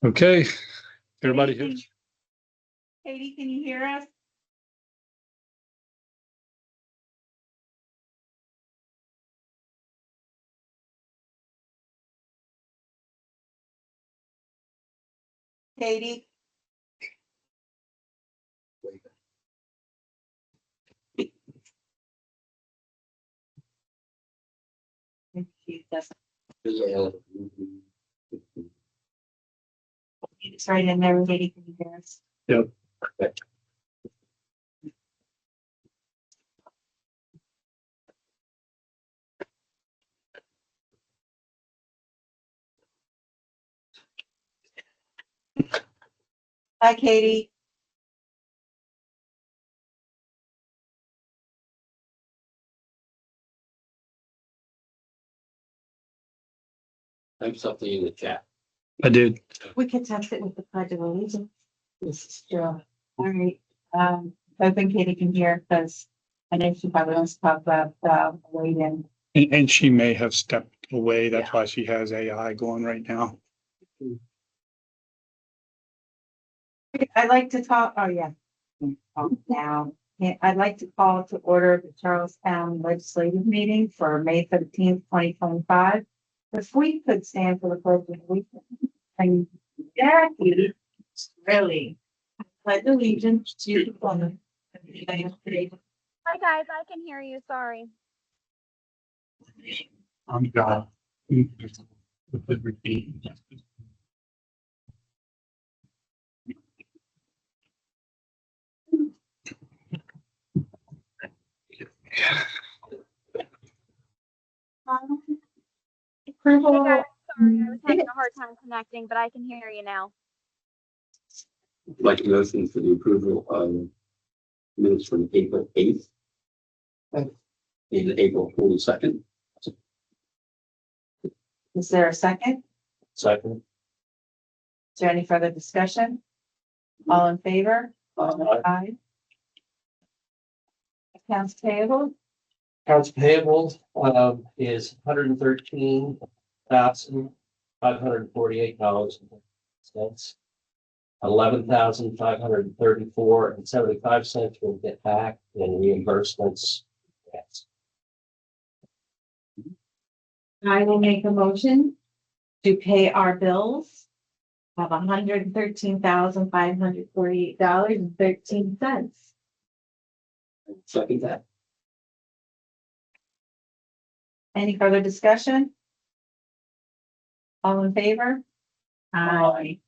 Okay, everybody here? Katie, can you hear us? Katie? She doesn't. It's right in there. Katie, can you hear us? Yep. Hi, Katie. Type something in the chat. I did. We could test it with the Pledge of Allegiance. This is true. All right. Hoping Katie can hear because I know she probably wants to talk about waiting. And she may have stepped away. That's why she has AI going right now. I'd like to talk. Oh, yeah. Now, I'd like to call to order the Charlestown legislative meeting for May 13th, 2025. If we could stand for the pledge of allegiance. And Jackie, really, pledge allegiance to the flag of the United States. Hi guys, I can hear you. Sorry. I'm God. Approval. Hey guys, sorry, I was having a hard time connecting, but I can hear you now. Like a motion for the approval of minutes from April 8th. And April 22nd. Is there a second? Second. Is there any further discussion? All in favor? Aye. Accounts payable, Accounts payable is $113,548.00. $11,534.75 will get back in reimbursements. Yes. I will make a motion to pay our bills of $113,548.13. Second that. Any further discussion? All in favor? Aye.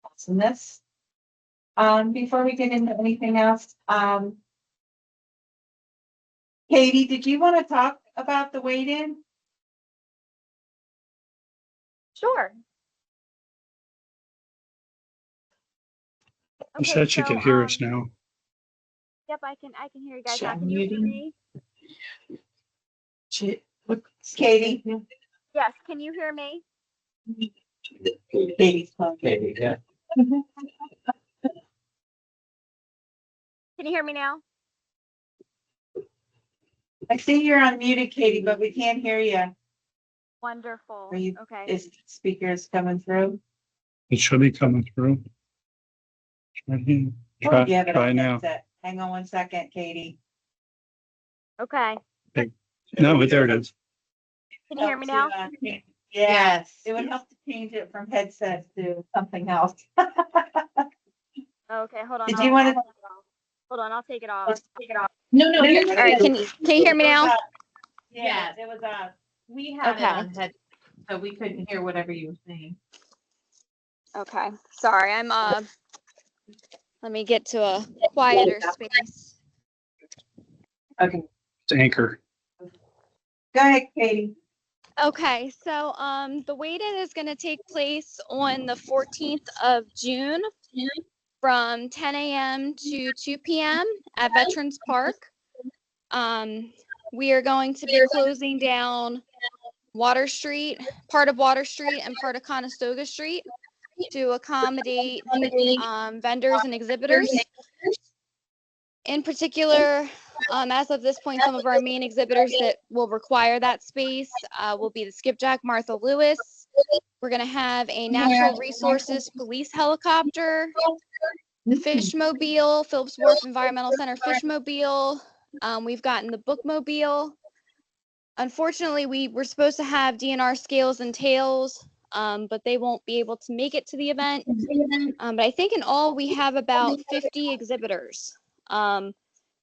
Awesome. This. Before we get into anything else, Katie, did you want to talk about the wait-in? Sure. She said she could hear us now. Yep, I can hear you guys. Shall Can you hear muting? me? Katie? Yes, can you hear me? Katie's phone. Okay, yeah. Can you hear me now? I see you're unmuted, Katie, but we can't hear you. Wonderful. Are you, Okay. is speakers coming through? It should be coming through. Try, Yeah, but try on now. headset. Hang on one second, Katie. Okay. No, but there it is. Can you hear me now? Yes, it would help to change it from headset to something else. Okay, hold on. Did you want to? Hold on, I'll take it off. No, All right, can you hear me now? Yeah, it was we had Okay. it on head, so we couldn't hear whatever you were saying. Okay. Sorry, I'm let me get to a quieter space. Okay, It's Anchor. go ahead, Katie. Okay, so the wait-in is going to take place on the 14th of June from 10 a.m. to 2 p.m. at Veterans Park. We are going to be closing down Water Street, part of Water Street and part of Conestoga Street to accommodate vendors and exhibitors. In particular, as of this point, some of our main exhibitors that will require that space will be the Skipjack Martha Lewis, We're gonna have a natural resources police helicopter, the Fishmobile, Phillips Wharf Environmental Center Fishmobile. We've gotten the Bookmobile. Unfortunately, we were supposed to have DNR Scales and Tails, but they won't be able to make it to the event. But I think in all we have about 50 exhibitors. Some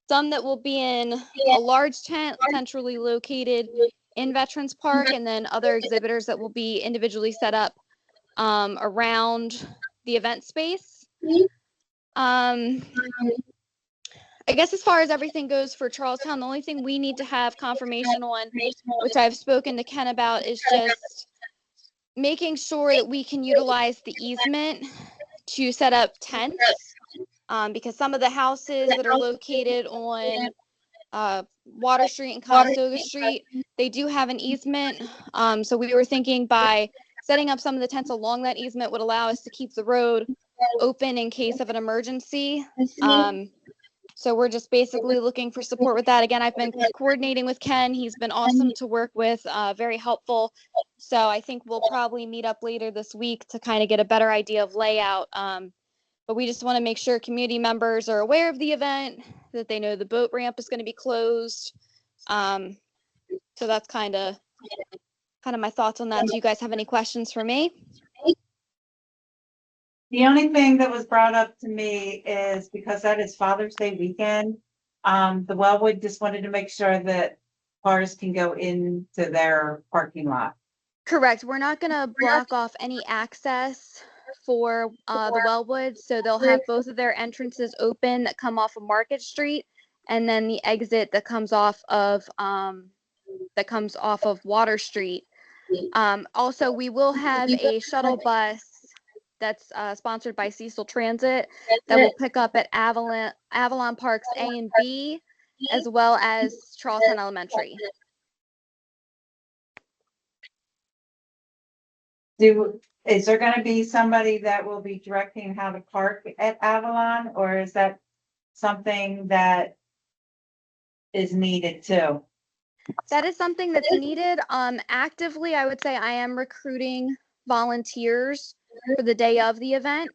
that will be in a large tent centrally located in Veterans Park, and then other exhibitors that will be individually set up around the event space. I guess as far as everything goes for Charlestown, the only thing we need to have confirmation on, which I've spoken to Ken about, is just making sure that we can utilize the easement to set up tents, because some of the houses that are located on Water Street and Conestoga Street, they do have an easement. So we were thinking by setting up some of the tents along that easement would allow us to keep the road open in case of an emergency. So we're just basically looking for support with that. Again, I've been coordinating with Ken. He's been awesome to work with, very helpful. So I think we'll probably meet up later this week to kind of get a better idea of layout. But we just want to make sure community members are aware of the event, that they know the boat ramp is going to be closed. So that's kind of my thoughts on that. Do you guys have any questions for me? The only thing that was brought up to me is because that is Father's Day weekend. The Wellwood just wanted to make sure that cars can go into their parking lot. Correct. We're not going to block off any access for the Wellwood, so they'll have both of their entrances open that come off of Market Street, and then the exit that comes off of Water Street. Also, we will have a shuttle bus that's sponsored by Cecil Transit that will pick up at Avalon Parks A and B, as well as Charlestown Elementary. Is there going to be somebody that will be directing how to park at Avalon, or is that something that is needed too? That is something that's needed. Actively, I would say I am recruiting volunteers for the day of the event.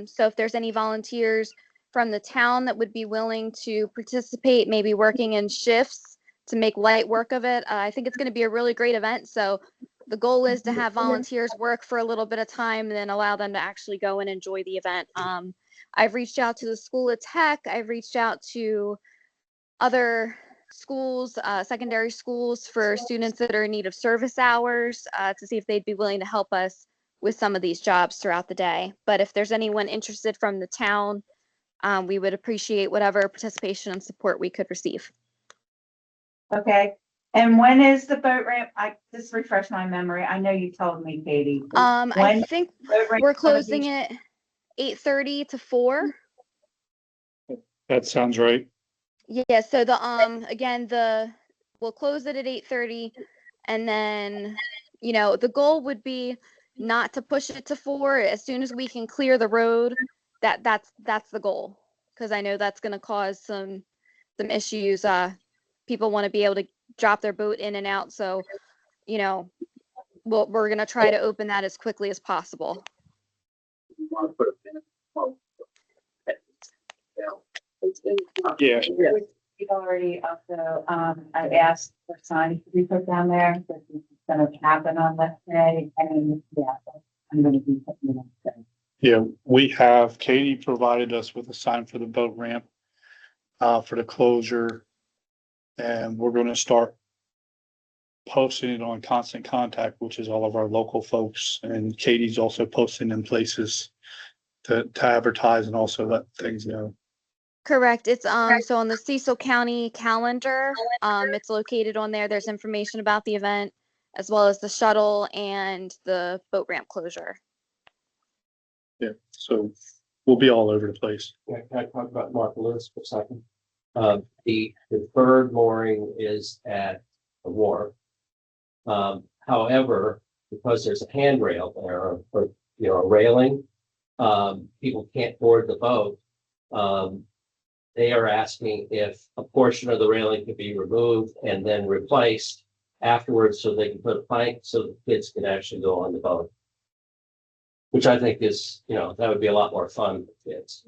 So if there's any volunteers from the town that would be willing to participate, maybe working in shifts to make light work of it, I think it's going to be a really great event. So the goal is to have volunteers work for a little bit of time and then allow them to actually go and enjoy the event. I've reached out to the School of Tech. I've reached out to other schools, secondary schools, for students that are in need of service hours, to see if they'd be willing to help us with some of these jobs throughout the day. But if there's anyone interested from the town, we would appreciate whatever participation and support we could receive. Okay. And when is the boat ramp? Just refresh my memory. I know you told me, Katie. I think boat ramp we're is gonna closing be- it 8:30 to 4. That sounds right. Yeah, so we'll close it at 8:30, and then, the goal would be not to push it to 4. As soon as we can clear the road, that's the goal, because I know that's going to cause some issues. People want to be able to drop their boat in and out, so we're going to try to open that as quickly as possible. Yeah. We've already also, I asked for signs to be put down there, that this is gonna happen on that day, and I'm gonna be putting it on that day. Yeah, Katie provided us with a sign for the boat ramp, for the closure. And we're gonna start posting it on Constant Contact, which is all of our local folks, and Katie's also posting in places to advertise and also let things know. Correct. It's so on the Cecil County calendar, it's located on there. There's information about the event, as well as the shuttle and the boat ramp closure. Yeah, so we'll be all over the place. Can I talk about Mark Lewis for a second? The third mooring is at the wharf. However, because there's a handrail there, or a railing, people can't board the boat. They are asking if a portion of the railing could be removed and then replaced, afterwards so they can put a plank so the kids can actually go on the boat. Which I think is, that would be a lot more fun for kids.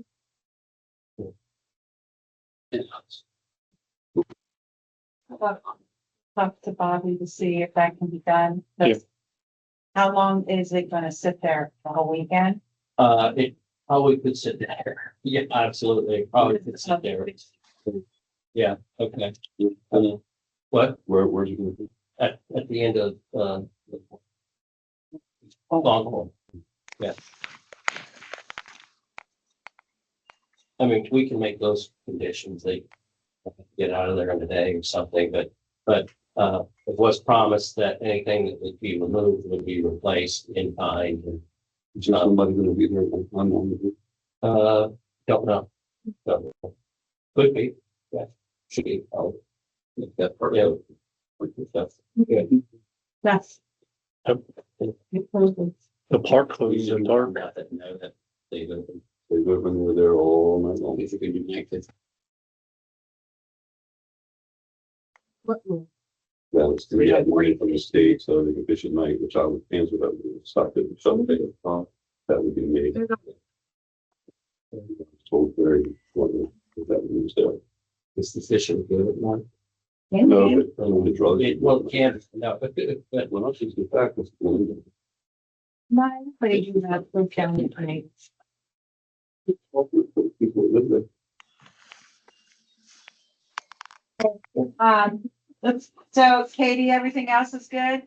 Talk to Bobby to see if that can be done. Yeah. How long is it gonna sit there? The whole weekend? It probably could sit there. Yeah, absolutely. Probably could sit there. Yeah, okay. What? Where's it gonna be? At the end of, Longhorn. Yeah. I mean, we can make those conditions. They get out of there in a day or something, but it was promised that anything that would be removed would be replaced in kind. And, Is there somebody gonna be there on the don't know. Don't know. Could be. Yeah. Should be. Oh, make that part? yeah. Yeah. That's. Yep. The park closes at dark. About that, know that they've opened, were there all night long. If you can be active. Well, it's three had money from the state, so they can fish at night, which I would answer that would stop it, something, that would be made. Told very, what that was there. Is the fishing good at night? No, but the drugs. Well, can't, no, but When I see the fact was. Mine, but you have to count it, right? People live there. So Katie, everything else is good?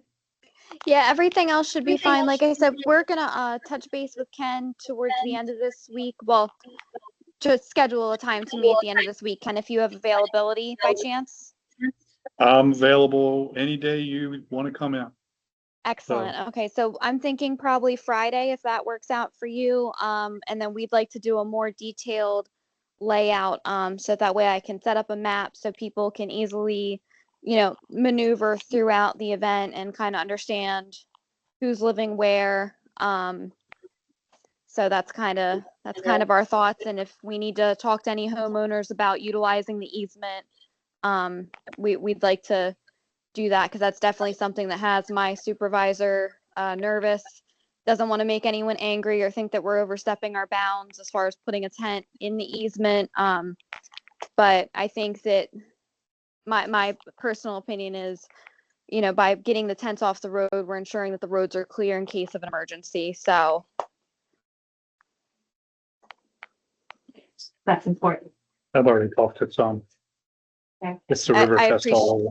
Yeah, everything else should be fine. Like I said, we're gonna touch base with Ken towards the end of this week. Well, to schedule a time to meet at the end of this week. Ken, if you have availability by chance. I'm available any day you want to come in. Excellent. Okay, so I'm thinking probably Friday if that works out for you. And then we'd like to do a more detailed layout, so that way I can set up a map so people can easily, maneuver throughout the event and kind of understand who's living where. So that's kind of our thoughts. And if we need to talk to any homeowners about utilizing the easement, we'd like to do that because that's definitely something that has my supervisor nervous. Doesn't want to make anyone angry or think that we're overstepping our bounds as far as putting a tent in the easement. But I think that my personal opinion is, by getting the tents off the road, we're ensuring that the roads are clear in case of an emergency. So That's important. I've already talked to some. Okay. It's the river I fest all over.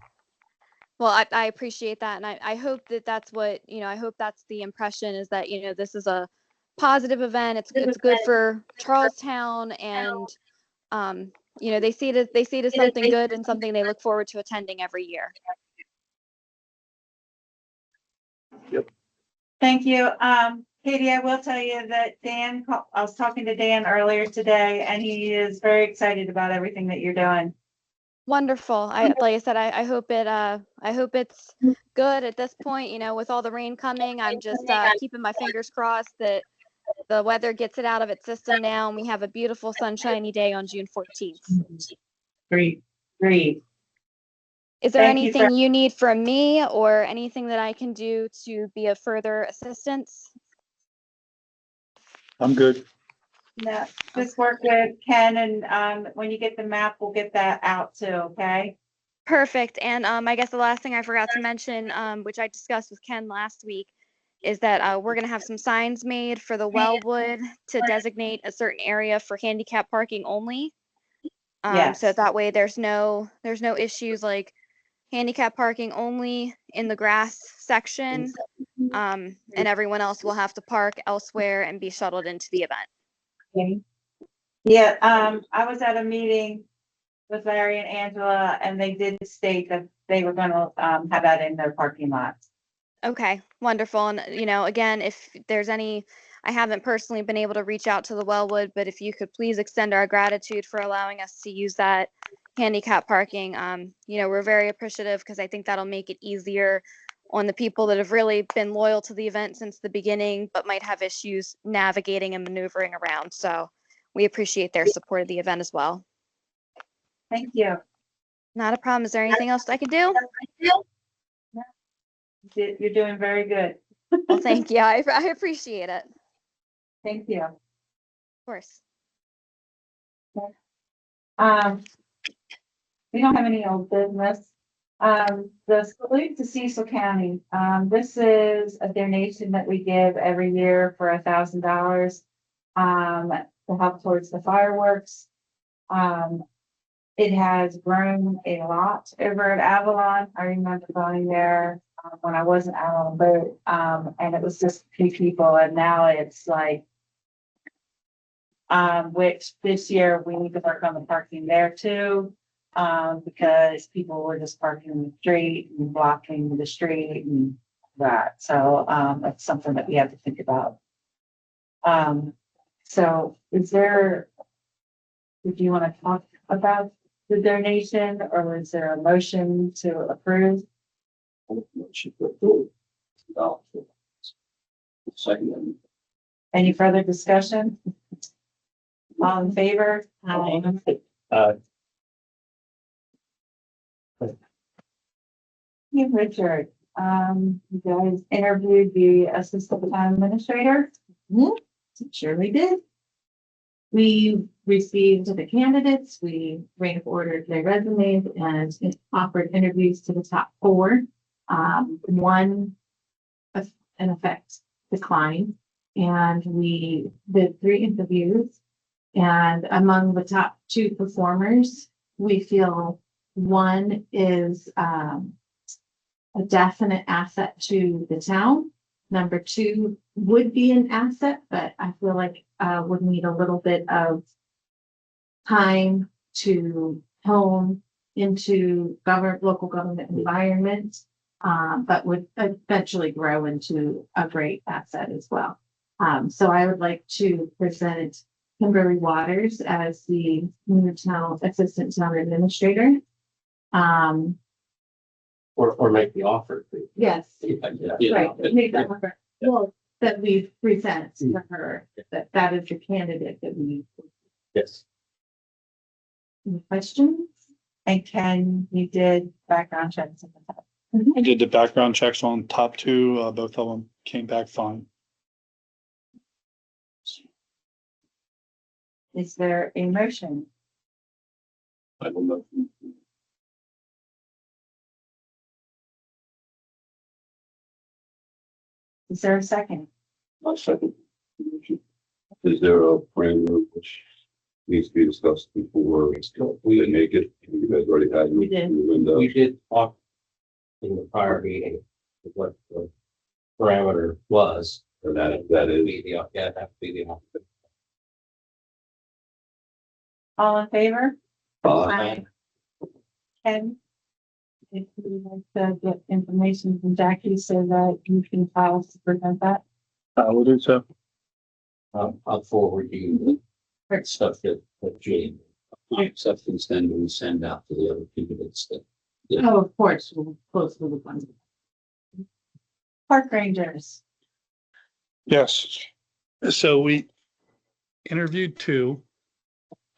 well, I appreciate that. And I hope that that's what, I hope that's the impression is that, this is a positive event. It's good for Charlestown and, they see it as something good and something they look forward to attending every year. Thank you. Katie, I will tell you that I was talking to Dan earlier today and he is very excited about everything that you're doing. Wonderful. Like I said, I hope it's good at this point, with all the rain coming. I'm just keeping my fingers crossed that the weather gets it out of its system now and we have a beautiful sunshiny day on June 14th. Great. Is there Thank you, anything you need from me or anything that I can do to be of further assistance? I'm good. No, just work with Ken and when you get the map, we'll get that out too, okay? Perfect. And I guess the last thing I forgot to mention, which I discussed with Ken last week, is that we're going to have some signs made for the Wellwood to designate a certain area for handicap parking only. Yes. So that way there's no issues like handicap parking only in the grass section, and everyone else will have to park elsewhere and be shuttled into the event. Okay. Yeah, I was at a meeting with Larry and Angela and they did state that they were gonna have that in their parking lots. Okay, wonderful. And, again, if there's any, I haven't personally been able to reach out to the Wellwood, but if you could please extend our gratitude for allowing us to use that handicap parking. We're very appreciative because I think that'll make it easier on the people that have really been loyal to the event since the beginning, but might have issues navigating and maneuvering around. So we appreciate their support of the event as well. Thank you. Not a problem. Is there anything else I could do? No, You're doing very good. Well, thank you. I appreciate it. Of Thank you. course. We don't have any old business. The salute to Cecil County, this is a donation that we give every year for $1,000 to help towards the fireworks. It has grown a lot over at Avalon. I remember going there when I wasn't out on a boat, and it was just a few people, and now it's like, which this year we need to work on the parking there too, because people were just parking in the street and blocking the street and that. So, that's something that we have to think about. So is there, do you want to talk about the donation, or is there a motion to approve? Second. Any further discussion? All in favor? Hey, Richard, you guys interviewed the assistant town administrator? Surely did. We received the candidates, we rank ordered their resumes and offered interviews to the top 4. One, in effect, declined, and we did 3 interviews. And among the top 2 performers, we feel one is a definite asset to the town. Number 2 would be an asset, but I feel like would need a little bit of time to hone into local government environment, but would eventually grow into a great asset as well. So I would like to present Kimberly Waters as the new assistant town administrator. Or make the offer. Yes. Yeah. Right, make that offer. Well, that we present to her, that is the candidate that we. Yes. Any questions? And Ken, you did background checks at the top. I did the background checks on top 2, both of them came back fine. Is there a motion? I don't know. Is there a second? My second. Is there a parameter which needs to be discussed before we make it? You guys already had. We did. We did talk in the prior meeting what the parameter was. And that is, Be the, yeah, that would be the offer. All in favor? Aye. Ken? If you would like to get information from Jackie so that you can file to present that. I will do so. I'll forward you the stuff that Jane. acceptance then we send out to the other candidates that. Oh, of course, we'll close with the ones. Park rangers. Yes. So we interviewed 2.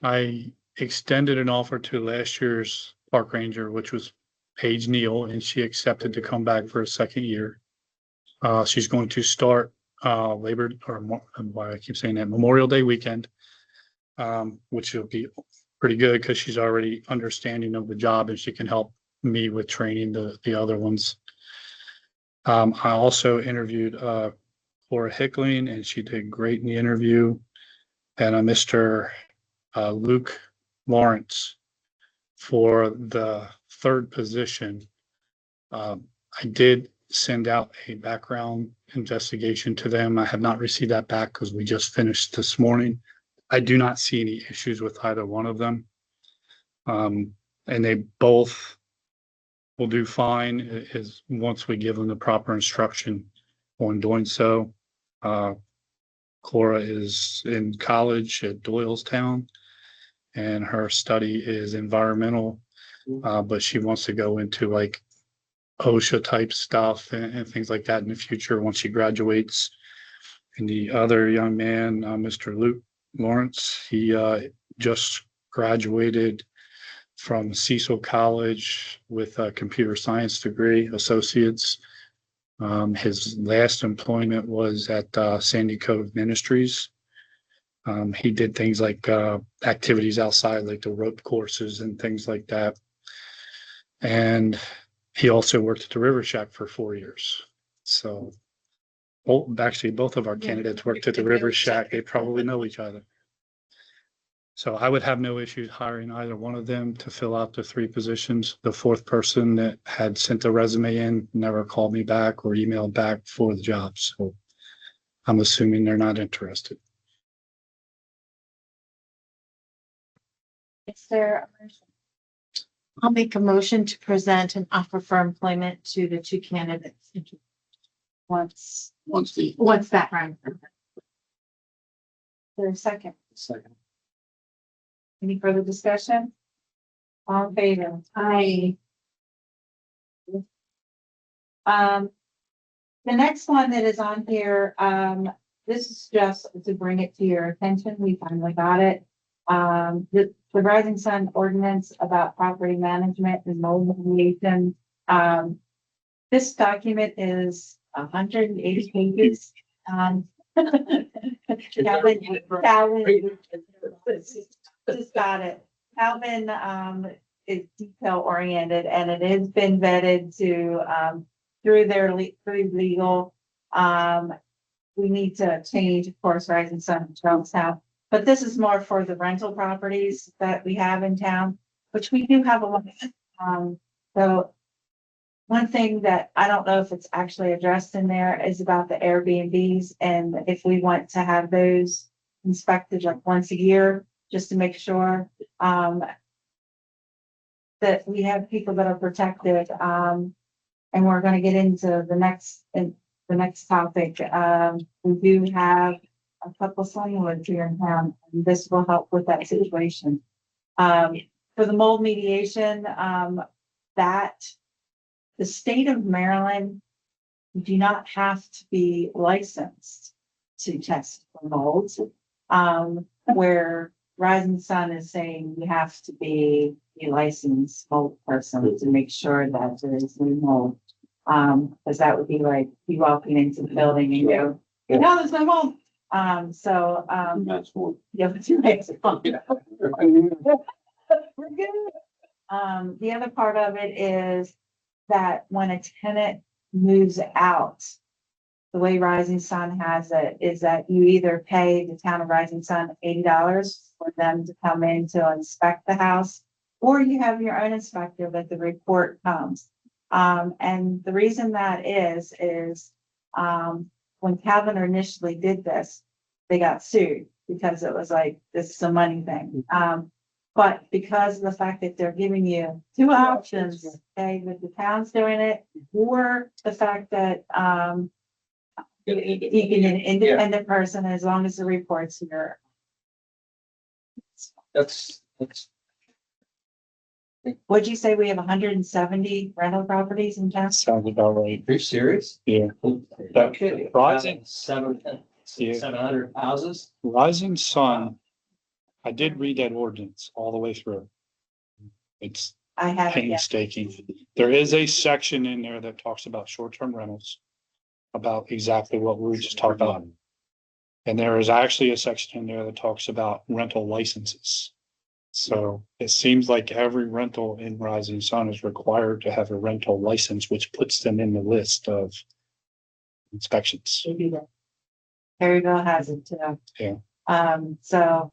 I extended an offer to last year's park ranger, which was Paige Neal, and she accepted to come back for a second year. She's going to start Memorial Day weekend, which will be pretty good because she's already understanding of the job and she can help me with training the other ones. I also interviewed Laura Hickling, and she did great in the interview. And Mr. Luke Lawrence for the 3rd position. I did send out a background investigation to them. I have not received that back because we just finished this morning. I do not see any issues with either one of them. And they both will do fine is once we give them the proper instruction on doing so. Cora is in college at Doylestown, and her study is environmental, but she wants to go into like OSHA type stuff and things like that in the future once she graduates. And the other young man, Mr. Luke Lawrence, he just graduated from Cecil College with a computer science degree, associates. His last employment was at Sandy Cove Ministries. He did things like activities outside, like the rope courses and things like that. And he also worked at the River Shack for 4 years. So, well, actually, both of our candidates worked at the River Shack. They probably know each other. So I would have no issues hiring either one of them to fill out the 3 positions. The 4th person that had sent a resume in never called me back or emailed back for the job. So I'm assuming they're not interested. Is there a motion? I'll make a motion to present an offer for employment to the 2 candidates. Once, What's that, Ryan? there's a second. Second. Any further discussion? All in favor? Aye. The next one that is on here, this is just to bring it to your attention. We finally got it. The Rising Sun ordinance about property management and mold remediation. This document is 180 pages. Calvin just got it. Calvin, is detail oriented and it has been vetted to, through through legal. We need to change, of course, Rising Sun and Charlestown, but this is more for the rental properties that we have in town, which we do have a lot. So one thing that I don't know if it's actually addressed in there is about the Airbnbs and if we want to have those inspected like once a year, just to make sure, that we have people that are protected. And we're gonna get into the next topic. We do have a couple slumlords here in town, and this will help with that situation. For the mold mediation, that the state of Maryland do not have to be licensed to test for molds. Where Rising Sun is saying you have to be a licensed mold person to make sure that there is no mold. Because that would be like you walking into the building and go, no, there's no mold. That's one. Yeah, but you make it fun. We're good. The other part of it is that when a tenant moves out, the way Rising Sun has it is that you either pay the town of Rising Sun $80 for them to come in to inspect the house, or you have your own inspector that the report comes. And the reason that is, when Calvin initially did this, they got sued because it was like, this is a money thing. But because of the fact that they're giving you 2 options, okay, that the town's doing it, or the fact that, you can an independent person as long as the report's here. That's. What'd you say? We have 170 rental properties in town? Sounds about right. Are you serious? Yeah. Okay. Rising- 700 houses? Rising Sun, I did read that ordinance all the way through. It's I haven't yet. painstaking. There is a section in there that talks about short-term rentals, about exactly what we were just talking about. And there is actually a section in there that talks about rental licenses. So it seems like every rental in Rising Sun is required to have a rental license, which puts them in the list of inspections. Perryville has it too. Yeah. So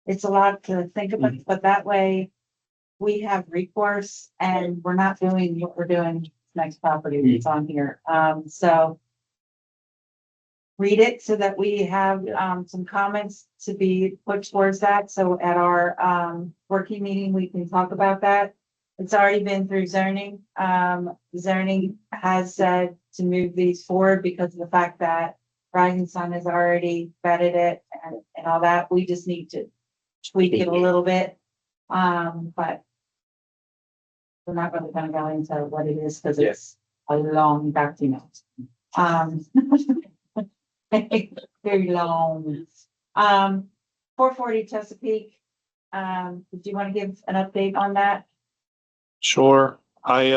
it's a lot to think about, but that way we have recourse and we're not doing what we're doing next property that's on here. So read it so that we have, some comments to be put towards that. So at our, working meeting, we can talk about that. It's already been through zoning. Zoning has said to move these forward because of the fact that Rising Sun has already vetted it and all that. We just need to tweak it a little bit. But we're not really gonna go into what it is because it's a long document. Very long. 440 Chesapeake. Do you want to give an update on that? Sure. I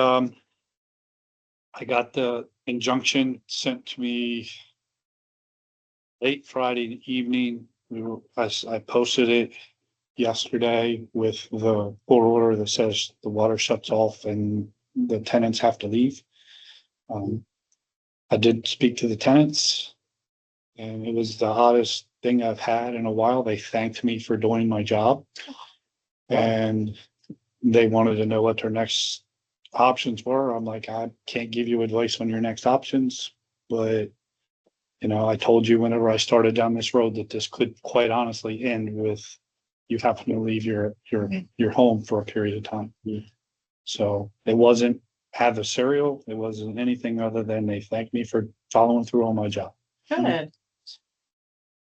got the injunction sent to me late Friday evening. I posted it yesterday with the court order that says the water shuts off and the tenants have to leave. I did speak to the tenants, and it was the oddest thing I've had in a while. They thanked me for doing my job. And they wanted to know what their next options were. I'm like, I can't give you advice on your next options, but I told you whenever I started down this road that this could quite honestly end with you having to leave your home for a period of time. So it wasn't adversarial. It wasn't anything other than they thanked me for following through on my job. Good.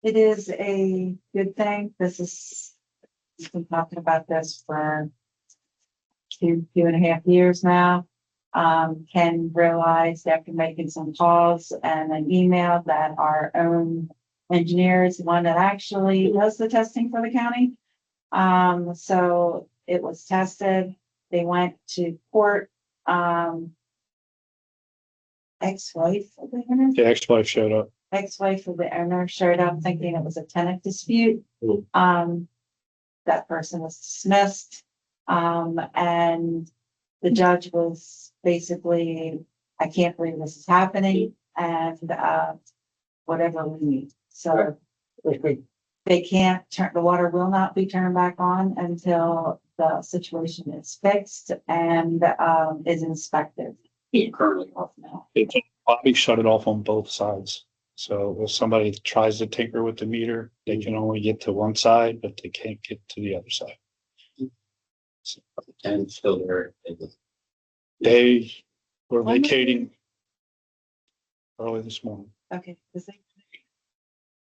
It is a good thing. We've been talking about this for two and a half years now. Ken realized after making some calls and an email that our own engineer is the one that actually does the testing for the county. So it was tested. They went to court. Ex-wife of the owner, The ex-wife showed up. ex-wife of the owner showed up thinking it was a tenant dispute. That person was dismissed. And the judge was basically, I can't believe this is happening, and whatever we need. So they can't turn, the water will not be turned back on until the situation is fixed and is inspected. Currently off now. Bobby shut it off on both sides. So if somebody tries to tinker with the meter, they can only get to one side, but they can't get to the other side. And still there. They were When was vacating early this morning. Okay.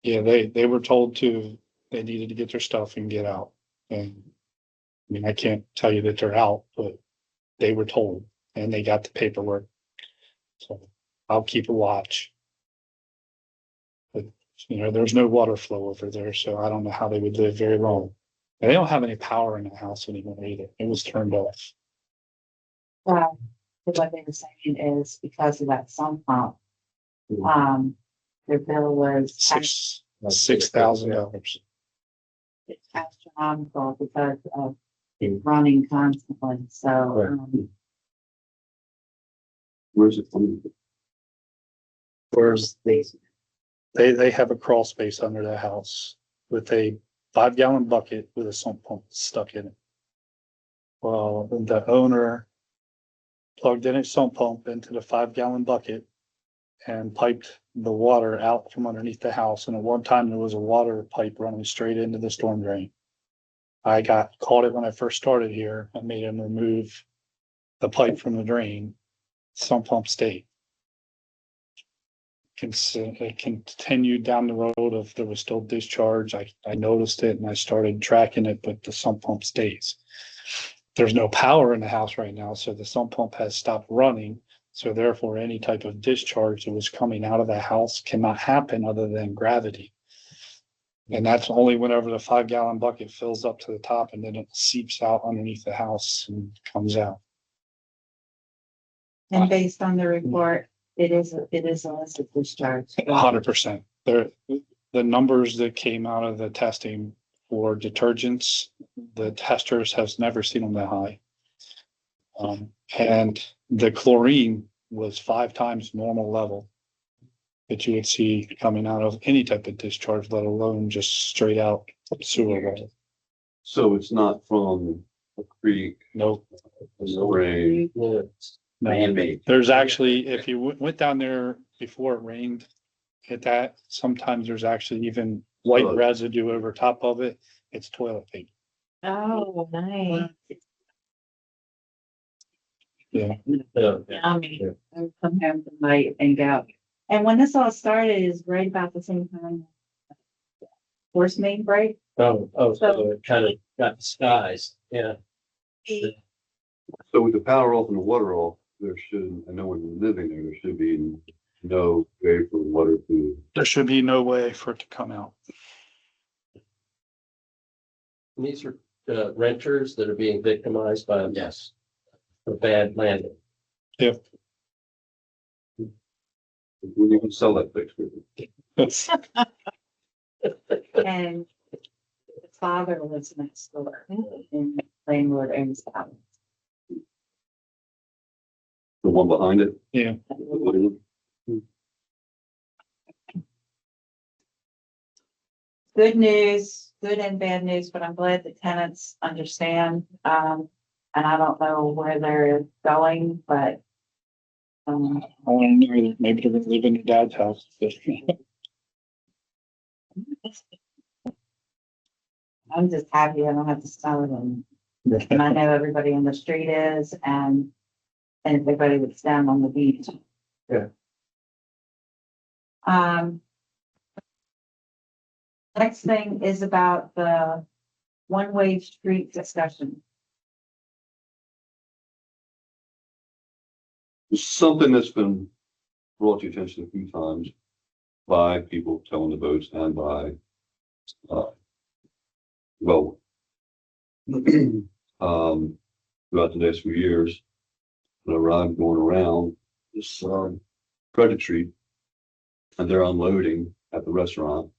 Yeah, they were told they needed to get their stuff and get out. And I mean, I can't tell you that they're out, but they were told and they got the paperwork. So I'll keep a watch. But there's no water flow over there, so I don't know how they would live very long. And they don't have any power in the house anymore either. It was turned off. What they were saying is because of that sump pump, their bill was $6,000. astronomical because of it running constantly. So, Where's it coming from? Whereas they have a crawl space under the house with a 5-gallon bucket with a sump pump stuck in it. Well, the owner plugged in a sump pump into the 5-gallon bucket and piped the water out from underneath the house. And at one time there was a water pipe running straight into the storm drain. I caught it when I first started here. I made him remove the pipe from the drain. Sump pump stayed. It continued down the road if there was still discharge. I noticed it and I started tracking it, but the sump pump stays. There's no power in the house right now, so the sump pump has stopped running. So therefore, any type of discharge that was coming out of the house cannot happen other than gravity. And that's only whenever the 5-gallon bucket fills up to the top and then it seeps out underneath the house and comes out. and based on the report, it is illicit discharge. 100%. The numbers that came out of the testing for detergents, the testers has never seen them that high. And the chlorine was 5 times normal level that you would see coming out of any type of discharge, let alone just straight out sewer water. So it's not from a creek, Nope. a rain. No. Man-made. There's actually, if you went down there before it rained, hit that, sometimes there's actually even white residue over top of it. It's toilet paper. Oh, nice. Yeah. Yummy. I would come home tonight and go. And when this all started is right about the same time. Force main break. So it kind of got disguised, yeah. So with the power off and the water off, there should, I know when you're living there, there should be no way for water to. There should be no way for it to come out. These are renters that are being victimized by a bad landing. Yep. We even sell that picture. And the father lives next door in landlord owns the house. The one behind it. Yeah. Good news, good and bad news, but I'm glad the tenants understand. And I don't know where they're going, but I don't know either. Maybe they're gonna live in their dad's house. I'm just happy I don't have to sell them. And I know everybody on the street is, and everybody that's down on the beach. Yeah. Next thing is about the one-way street discussion. It's something that's been brought to your attention a few times by people towing the boats and by, well, throughout the last few years, whenever I'm going around this, credit street, and they're unloading at the restaurant,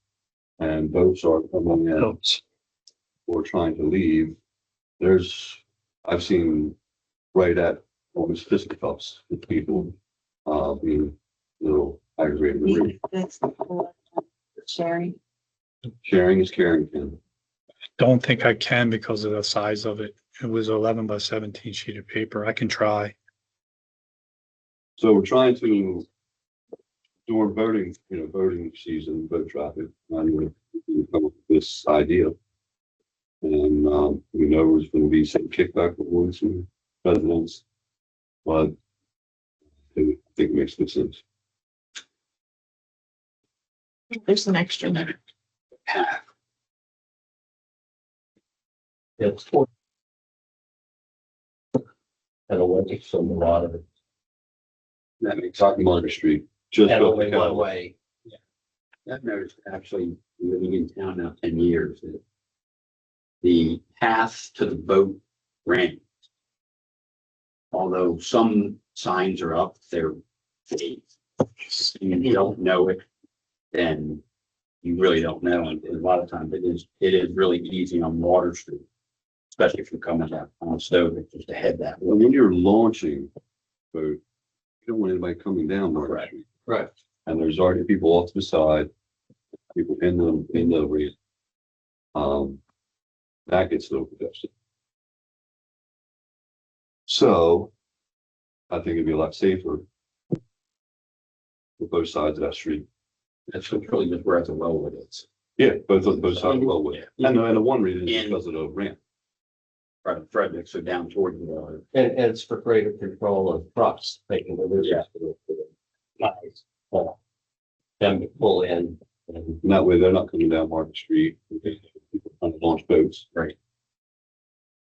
and boats are coming in or trying to leave, I've seen right at almost fisticuffs with people, being a little aggravated. It's sharing. Sharing is caring, Ken. Don't think I can because of the size of it. It was 11 by 17 sheet of paper. I can try. So we're trying to, during voting season, vote traffic, and we come up with this idea. And, we know there's going to be some kickback awards from residents, but I think it makes good sense. There's an extra minute. It's and away from the water. That makes talking Market Street, just And go only one way. I've noticed actually living in town now 10 years that the path to the boat ramp, although some signs are up, they're fake. And if you don't know it, then you really don't know. And a lot of times it is really easy on Water Street, especially if you're coming down on Stowe, just to head that way. When you're launching, boat, you don't want anybody coming down Market Street. Right. And there's already people off to the side, people in the ramp. That gets a little congested. So I think it'd be a lot safer with both sides of that street. That's really just where the Wellwood is. Yeah, both sides of Wellwood. And the one reason is And- because of the ramp. Right, Frederick, so down toward the water. And it's for greater control of trucks making the route. Yeah. Nice. Them to pull in and And that way they're not coming down Market Street. People trying to launch boats. Right.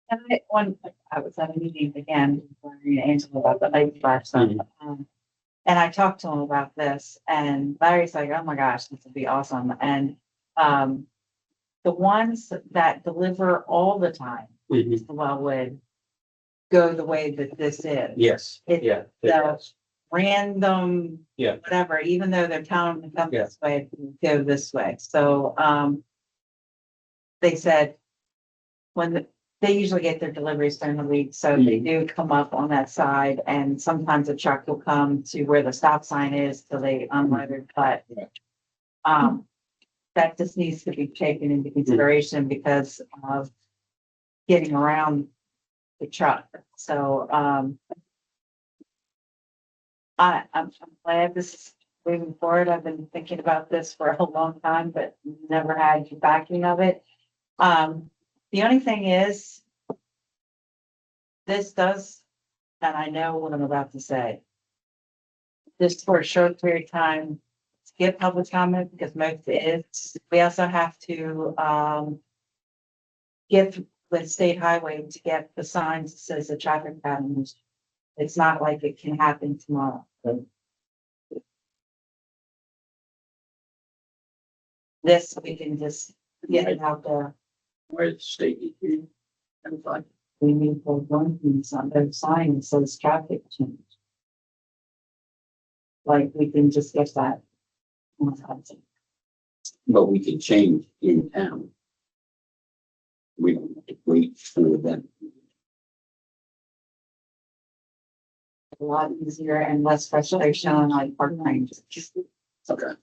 And I was at a meeting again, with Angela about the lake last night. And I talked to him about this, and Larry's like, oh my gosh, this would be awesome. And, the ones that deliver all the time, Mhm. the Wellwood, go the way that this is. Yes. It- yeah. the random. Yeah. Whatever, even though they're telling them to come this way, go this way. So, they said they usually get their deliveries during the week, so they do come up on that side, and sometimes a truck will come to where the stop sign is till they unload it, but that just needs to be taken into consideration because of getting around the truck. So, I'm glad this is moving forward. I've been thinking about this for a long time, but never had the backing of it. The only thing is, this does, and I know what I'm about to say. This for a short period of time, to get public comment, because most is, we also have to, get with state highway to get the signs that says the traffic patterns. It's not like it can happen tomorrow. This, we can just get it out there. Where the state. And like, We need for one piece on their sign that says traffic change. like we can just get that. But we can change in town. We don't have to wait for them. A lot easier and less frustration on like part-time. Okay.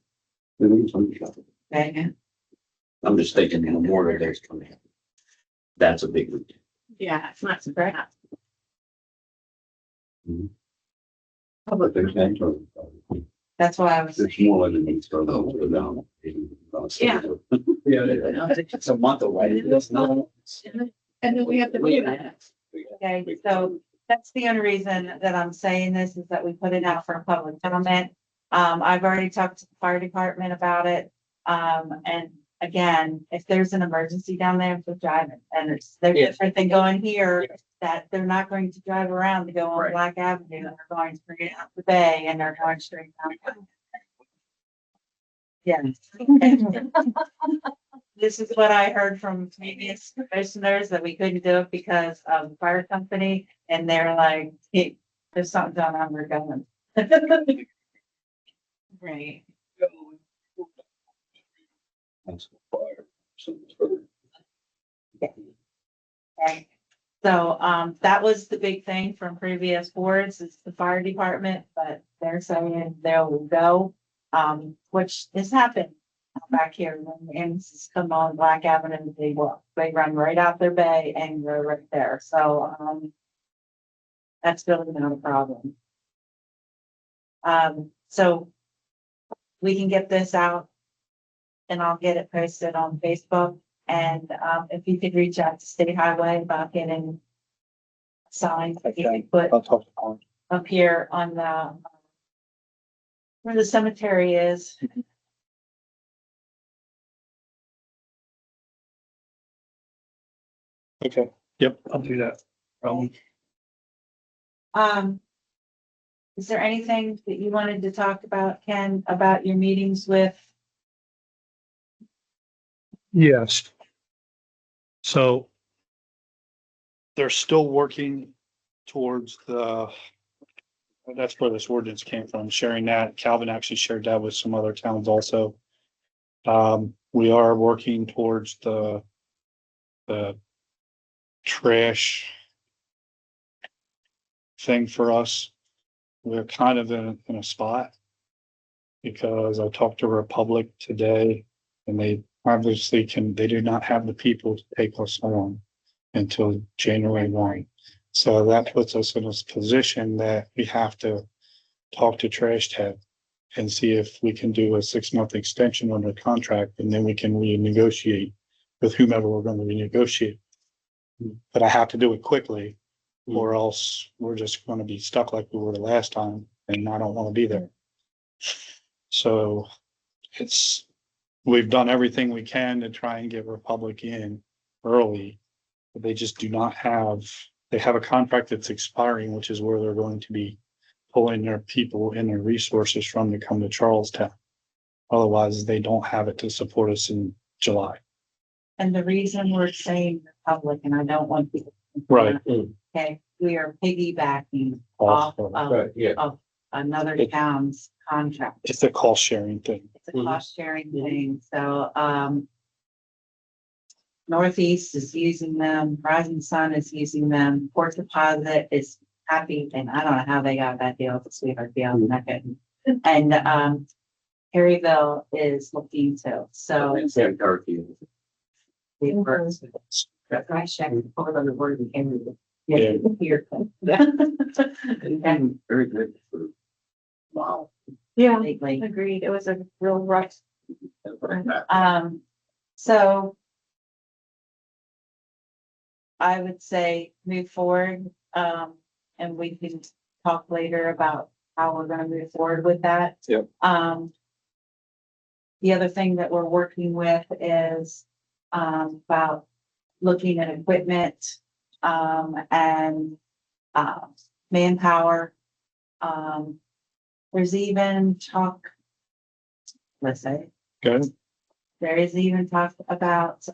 Okay, I'm just thinking the Memorial Day's coming up. That's a big week. Yeah, it's not so bad. But there's that. that's why I was. It's more like it start out to go down. Yeah. Yeah, it's a month away. And then we have to wait on it. Okay, so that's the only reason that I'm saying this is that we put it out for a public comment. I've already talked to the fire department about it. And again, if there's an emergency down there for driving and they're different than going here, that they're not going to drive around to go on Right. Black Avenue. They're going to bring it out the bay and they're going straight down. Yeah. This is what I heard from previous commissioners, that we couldn't do it because of the fire company, and they're like, hey, there's something going on, we're going. Right. That's fire. Okay. So, that was the big thing from previous boards, is the fire department, but they're saying they'll go, which has happened back here when the ambulances come on Black Avenue, they run right out their bay and go right there. So, that's really not a problem. So we can get this out and I'll get it posted on Facebook. And, if you could reach out to State Highway about getting signs that you could put I'll talk to Colin. up here on the, where the cemetery is. Okay, yep, I'll do that. Is there anything that you wanted to talk about, Ken, about your meetings with? Yes. So they're still working towards that's where this ordinance came from, sharing that. Calvin actually shared that with some other towns also. We are working towards the trash thing for us. We're kind of in a spot because I talked to Republic today and they obviously they do not have the people to take us on until January 1. So that puts us in a position that we have to talk to Trash Tech and see if we can do a 6-month extension on their contract, and then we can renegotiate with whomever we're going to renegotiate. But I have to do it quickly, or else we're just going to be stuck like we were the last time, and I don't want to be there. So we've done everything we can to try and get Republic in early, but they just do not they have a contract that's expiring, which is where they're going to be pulling their people and their resources from to come to Charlestown. Otherwise, they don't have it to support us in July. And the reason we're saying Republic, and I don't want people. Right. Okay, we are piggybacking Off off of- of Right, yeah. another town's contract. It's a cost sharing thing. It's a cost sharing thing, so, Northeast is using them, Rising Sun is using them, Port Deposit is happy, and I don't know how they got that deal, it's a sweetheart deal, and I couldn't. And, Perryville is looking to, so. Sam Turkey. it works. I checked, hold on the word we came with. Yeah. Here. And very good for. Wow. Yeah, Lately. agreed. It was a real rough. So I would say move forward, and we can talk later about how we're gonna move forward with that. Yep. The other thing that we're working with is, about looking at equipment, and, manpower. There's even talk, let's say, Good. there is even talk about,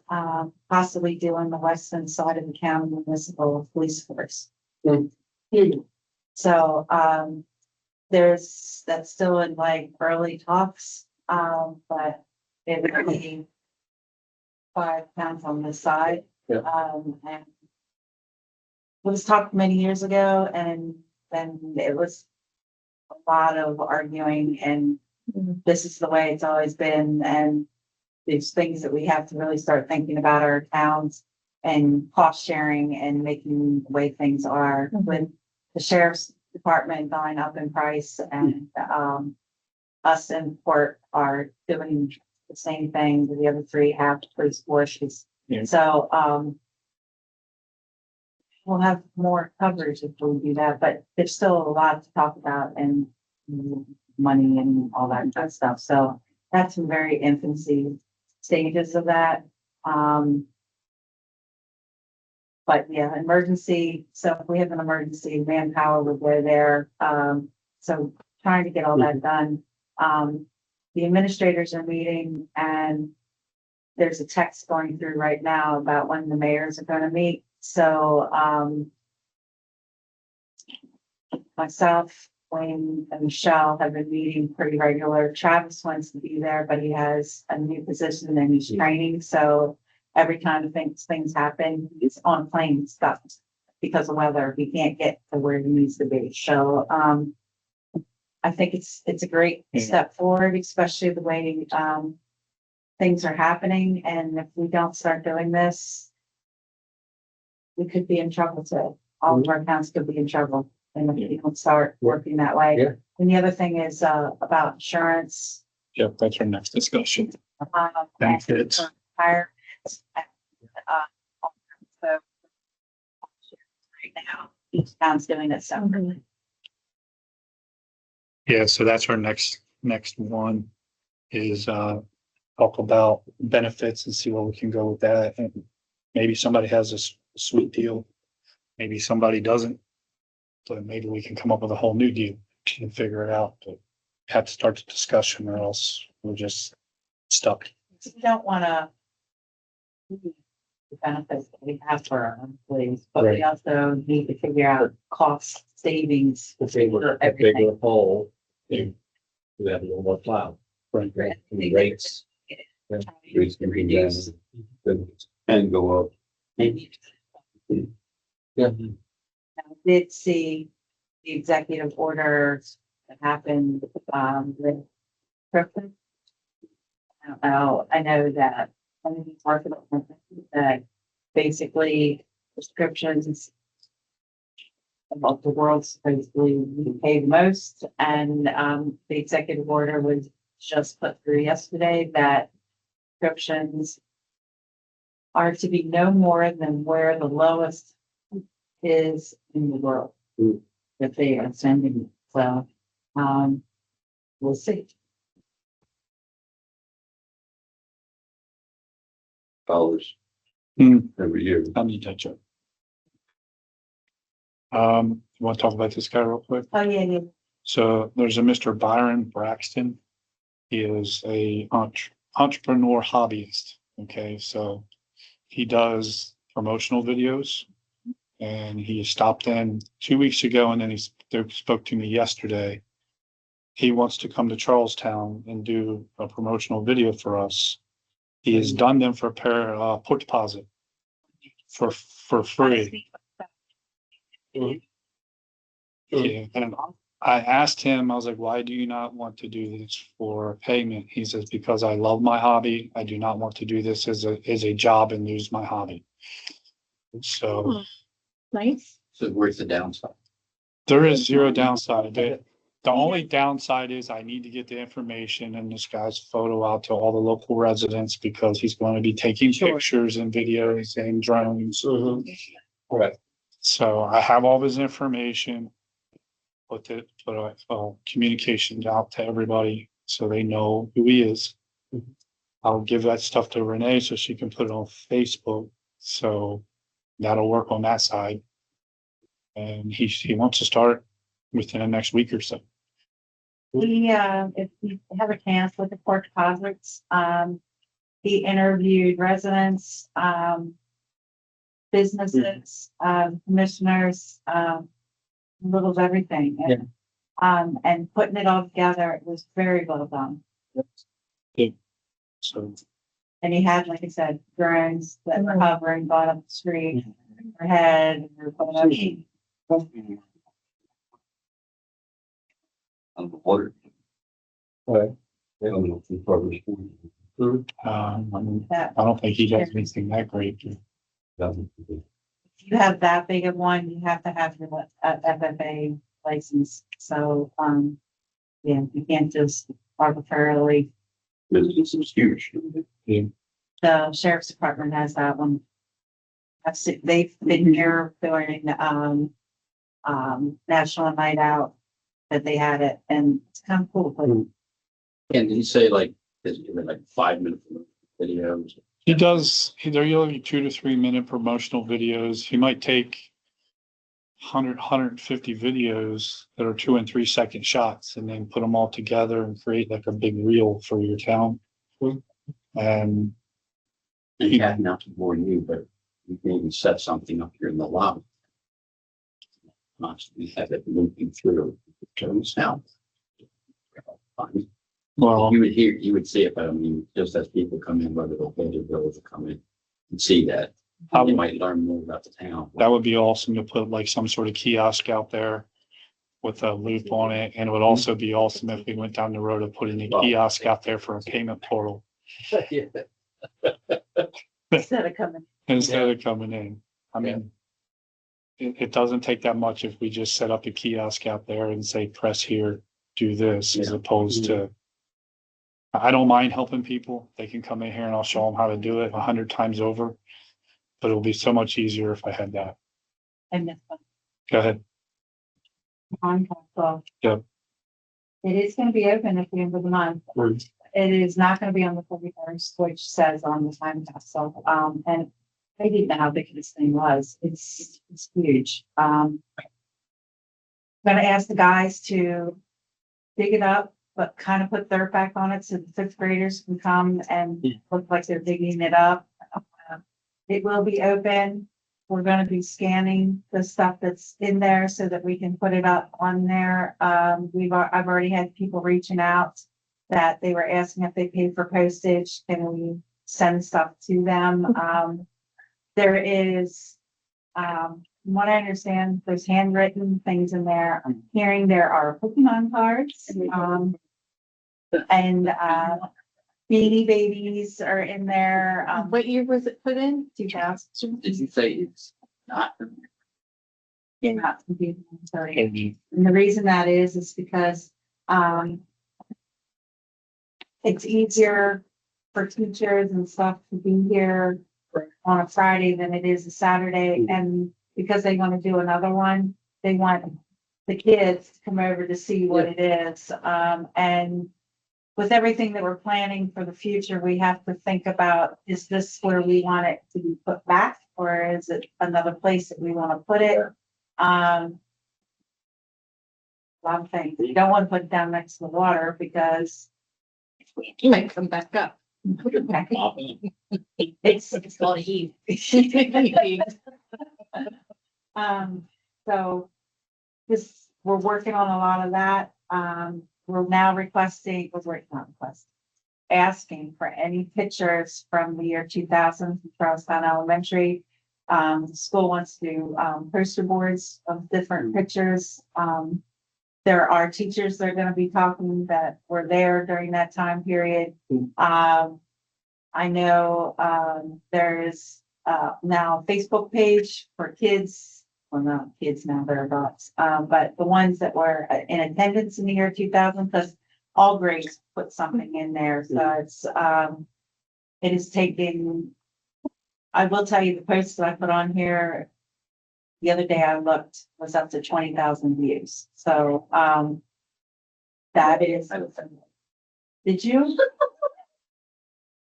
possibly doing the western side of the county municipal police force. So, that's still in like early talks, but it would be 5 pounds on this side. Yeah. And it was talked many years ago, and then it was a lot of arguing, and this is the way it's always been, and these things that we have to really start thinking about our towns and cost sharing and making the way things are with the sheriff's department going up in price, and us in Port are doing the same thing that the other 3 have for forces. Yeah. So we'll have more coverage if we do that, but there's still a lot to talk about, and money and all that good stuff. So that's some very infancy stages of that. But yeah, emergency, so if we have an emergency, manpower would go there. So trying to get all that done. The administrators are meeting, and there's a text going through right now about when the mayors are gonna meet. So, myself, Wayne, and Michelle have been meeting pretty regular. Travis wants to be there, but he has a new position and he's training, so every time things happen, he's on plane stuff because of weather. He can't get to where he needs to be. So, I think it's a great step forward, especially the way, things are happening. And if we don't start doing this, we could be in trouble too. All of our towns could be in trouble, and if we don't start working that way. Yeah. And the other thing is, about insurance. Yep, that's our next discussion. And Benefits. retirement, and, so right now, each town's doing it separately. Yeah, so that's our next one is talk about benefits and see where we can go with that. And maybe somebody has a sweet deal. Maybe somebody doesn't. But maybe we can come up with a whole new deal and figure it out. But have to start the discussion, or else we're just stuck. We don't wanna the benefits that we have for our employees, but we Right. also need to figure out cost savings If they were for a bigger everything. hole, you have a little more cloud. Right. And rates. Rates can be down, and go up. Yeah. I did see the executive order that happened, with crypto. I don't know, I know that, that basically prescriptions of the world supposedly we pay the most, and, the executive order was just put through yesterday that prescriptions are to be no more than where the lowest is in the world. If they are sending, so, we'll see. Dollars Hmm. every year. I need that job. You want to talk about this guy real quick? Oh, yeah. So there's a Mr. Byron Braxton. He is a entrepreneur hobbyist. Okay, so he does promotional videos, and he stopped in 2 weeks ago, and then they spoke to me yesterday. He wants to come to Charlestown and do a promotional video for us. He has done them for port deposit for free. Yeah, and I asked him, I was like, why do you not want to do this for payment? He says, because I love my hobby. I do not want to do this as a job and lose my hobby. So Nice. So where's the downside? there is zero downside. The only downside is I need to get the information and this guy's photo out to all the local residents, because he's going to be taking pictures and videos and drones. Right. So I have all his information. Put communication out to everybody so they know who he is. I'll give that stuff to Renee so she can put it on Facebook. So that'll work on that side. And he wants to start within the next week or so. We, if you have a chance with the port deposits, he interviewed residents, businesses, commissioners, little of everything. And And putting it all together, it was very well done. So And he had, like I said, drones that were hovering, going up the street, overhead, or whatever. On the water. Right. I don't know if it's part of That, I don't think he does anything that great. the- if you have that big of one, you have to have your FFA license. So, yeah, you can't just arbitrarily. This is huge. The sheriff's department has that one. They've been here during, National Night Out that they had it, and it's kind of cool. But And did you say like, is it like 5 minute videos? He does, they're usually 2 to 3 minute promotional videos. He might take 150 videos that are 2 and 3 second shots and then put them all together and create like a big reel for your town. And And yeah, not to bore you, but you can even set something up here in the lobby. Constantly have it moving through Charlestown. well, You would see it, but I mean, just as people come in, whether they'll pay their bills or come in and see that, I you would- might learn more about the town. that would be awesome to put like some sort of kiosk out there with a loop on it. And it would also be awesome if we went down the road of putting a kiosk out there for a payment portal Yeah. instead of coming, instead of coming in. I mean, it doesn't take that much if we just set up a kiosk out there and say, press here, do this, as Yeah. opposed to. I don't mind helping people. They can come in here and I'll show them how to do it 100 times over. But it'll be so much easier if I had that. and this one, Go ahead. so. Yep. It is gonna be open at the end of the month. It is not gonna be on the 31st, which says on the time capsule, and I didn't know how big this thing was. It's huge. Gonna ask the guys to dig it up, but kind of put dirt back on it so the fifth graders can come and look like they're digging it up. It will be open. We're gonna be scanning the stuff that's in there so that we can put it up on there. I've already had people reaching out that they were asking if they paid for postage, can we send stuff to them? There is, from what I understand, there's handwritten things in there. I'm hearing there are Pokemon cards, and, Beanie Babies are in there. What year was it put in? 2000. Did you say it's not? Not confusing, I'm sorry. And the reason that is because, it's easier for teachers and stuff to be here on a Friday than it is a Saturday. And because they want to do another one, they want the kids to come over to see what it is. And with everything that we're planning for the future, we have to think about, is this where we want it to be put back? Or is it another place that we want to put it? A lot of things. You don't want to put it down next to the water because You might come back up. it's called a heat. So this, we're working on a lot of that. We're now asking for any pictures from the year 2000 from Charlestown Elementary. The school wants to do poster boards of different pictures. There are teachers that are gonna be talking that were there during that time period. I know, there's, now a Facebook page for kids, well, not kids now, they're adults, but the ones that were in attendance in the year 2000, because all grades put something in there, so it's, it is taking, I will tell you, the post that I put on here, the other day I looked, was up to 20,000 views, so, that is. Did you?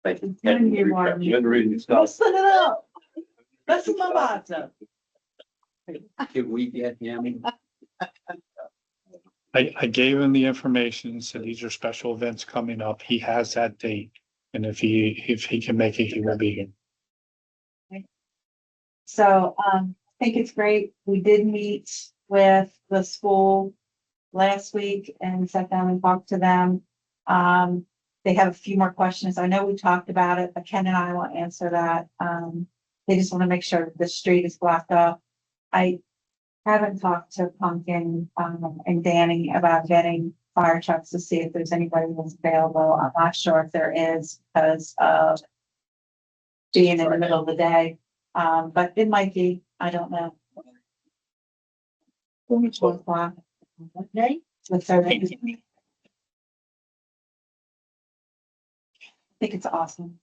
You had to read these stuff. Listen it up. Listen my bottom. Can we get him? I gave him the information and said, these are special events coming up. He has that date. And if he can make it, he will be here. So, I think it's great. We did meet with the school last week and sat down and talked to them. They have a few more questions. I know we talked about it, but Ken and I will answer that. They just want to make sure the street is blocked up. I haven't talked to Pumpkin, and Danny about getting fire trucks to see if there's anybody that's available. I'm not sure if there is because of being in the middle of the day. But it might be, I don't know. 12 o'clock. What day? The 30th. I think it's awesome.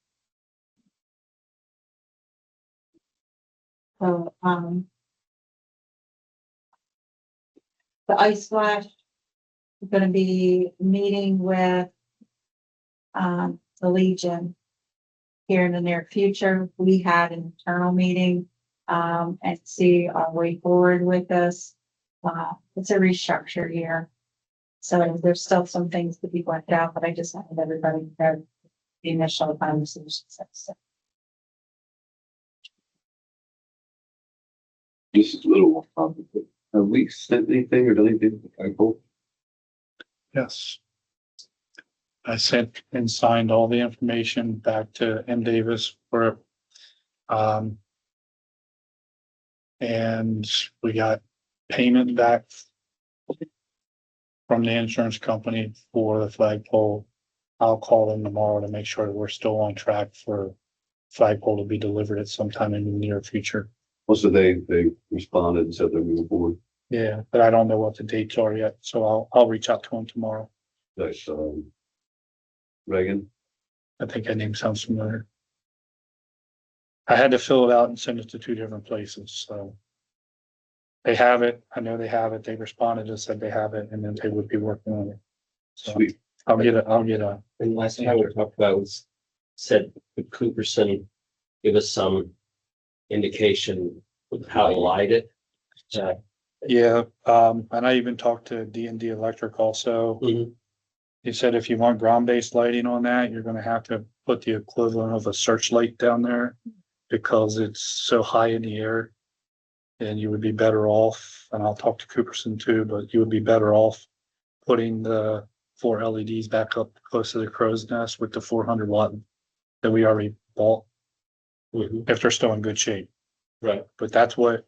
So, the ice splash is gonna be meeting with the Legion here in the near future. We had an internal meeting and see our way forward with this. It's a restructure here. So there's still some things to be worked out, but I just wanted everybody to know the initial conversation. So, This is a little more complicated. Have we sent anything or done anything? I hope. Yes. I sent and signed all the information back to M. Davis for, and we got payment back from the insurance company for the flagpole. I'll call them tomorrow to make sure that we're still on track for flagpole to be delivered at some time in the near future. Also, they responded and said they're moving forward. Yeah, but I don't know what the dates are yet, so I'll reach out to them tomorrow. That's, Reagan. I think that name sounds familiar. I had to fill it out and send it to 2 different places, so. They have it. I know they have it. They responded and said they have it, and then they would be working on it. So Sweet. I'll get a, And last time we talked about was, said, could Cooperson give us some indication of how to light it? yeah, and I even talked to D&D Electric also. Mhm. He said if you want ground-based lighting on that, you're gonna have to put the equivalent of a searchlight down there because it's so high in the air. And you would be better off, and I'll talk to Cooperson too, but you would be better off putting the 4 LEDs back up close to the crow's nest with the 400-watt that we already bought, Mhm. if they're still in good shape. Right. But that's what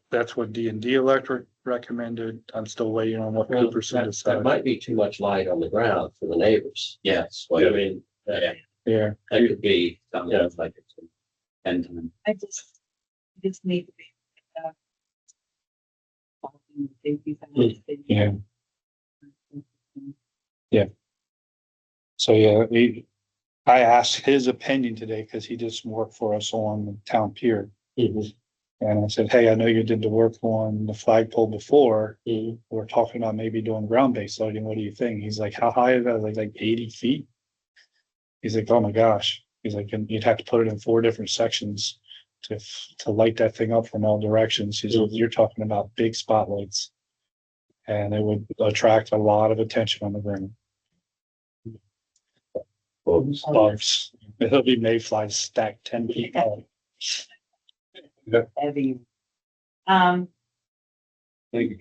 D&D Electric recommended. I'm still waiting on what Well, Cooperson that decided. might be too much light on the ground for the neighbors. Yes. I mean, Yeah. Yeah, that could be, Something Yeah. else like it's 10 times. I just need to be. yeah. So yeah, I asked his opinion today because he did some work for us on the town pier. Mhm. And I said, hey, I know you did the work on the flagpole before. Mhm. We're talking about maybe doing ground-based lighting. What do you think? He's like, how high is that? Like 80 feet? He's like, oh my gosh. He's like, and you'd have to put it in 4 different sections to light that thing up from all directions. He's like, you're talking about big spotlights. And it would attract a lot of attention on the ground. Bugs. It'll be mayflies stacked 10 feet tall. Heavy. Thank you.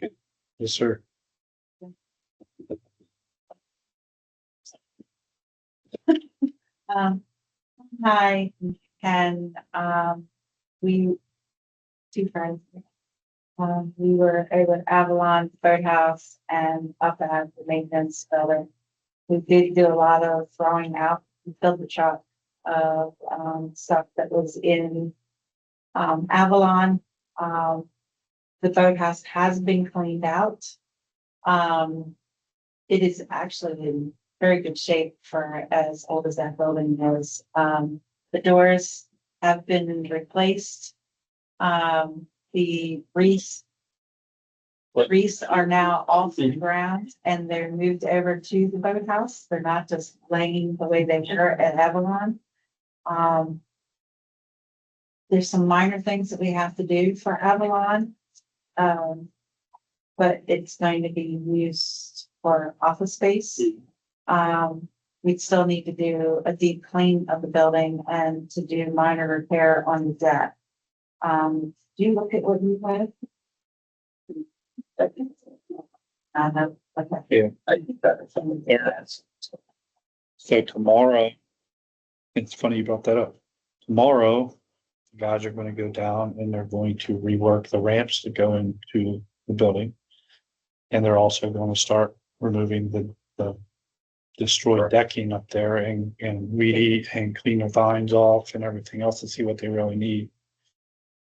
Yes, sir. Hi, and, we, 2 friends. We were over at Avalon Birdhouse and up at the maintenance building. We did do a lot of throwing out, we filled the truck of, stuff that was in, Avalon. The boathouse has been cleaned out. It is actually in very good shape for as old as that building is. The doors have been replaced. The wreaths are now off the ground and they're moved over to the boathouse. They're not just laying the way they were at Avalon. There's some minor things that we have to do for Avalon. But it's going to be used for office space. We'd still need to do a deep clean of the building and to do minor repair on the deck. Do you look at what you have? Okay. I think that's. Yeah. So tomorrow, it's funny you brought that up. Tomorrow, the guys are gonna go down and they're going to rework the ramps that go into the building. And they're also going to start removing the destroyed decking up there and weed eat and clean the vines off and everything else to see what they really need.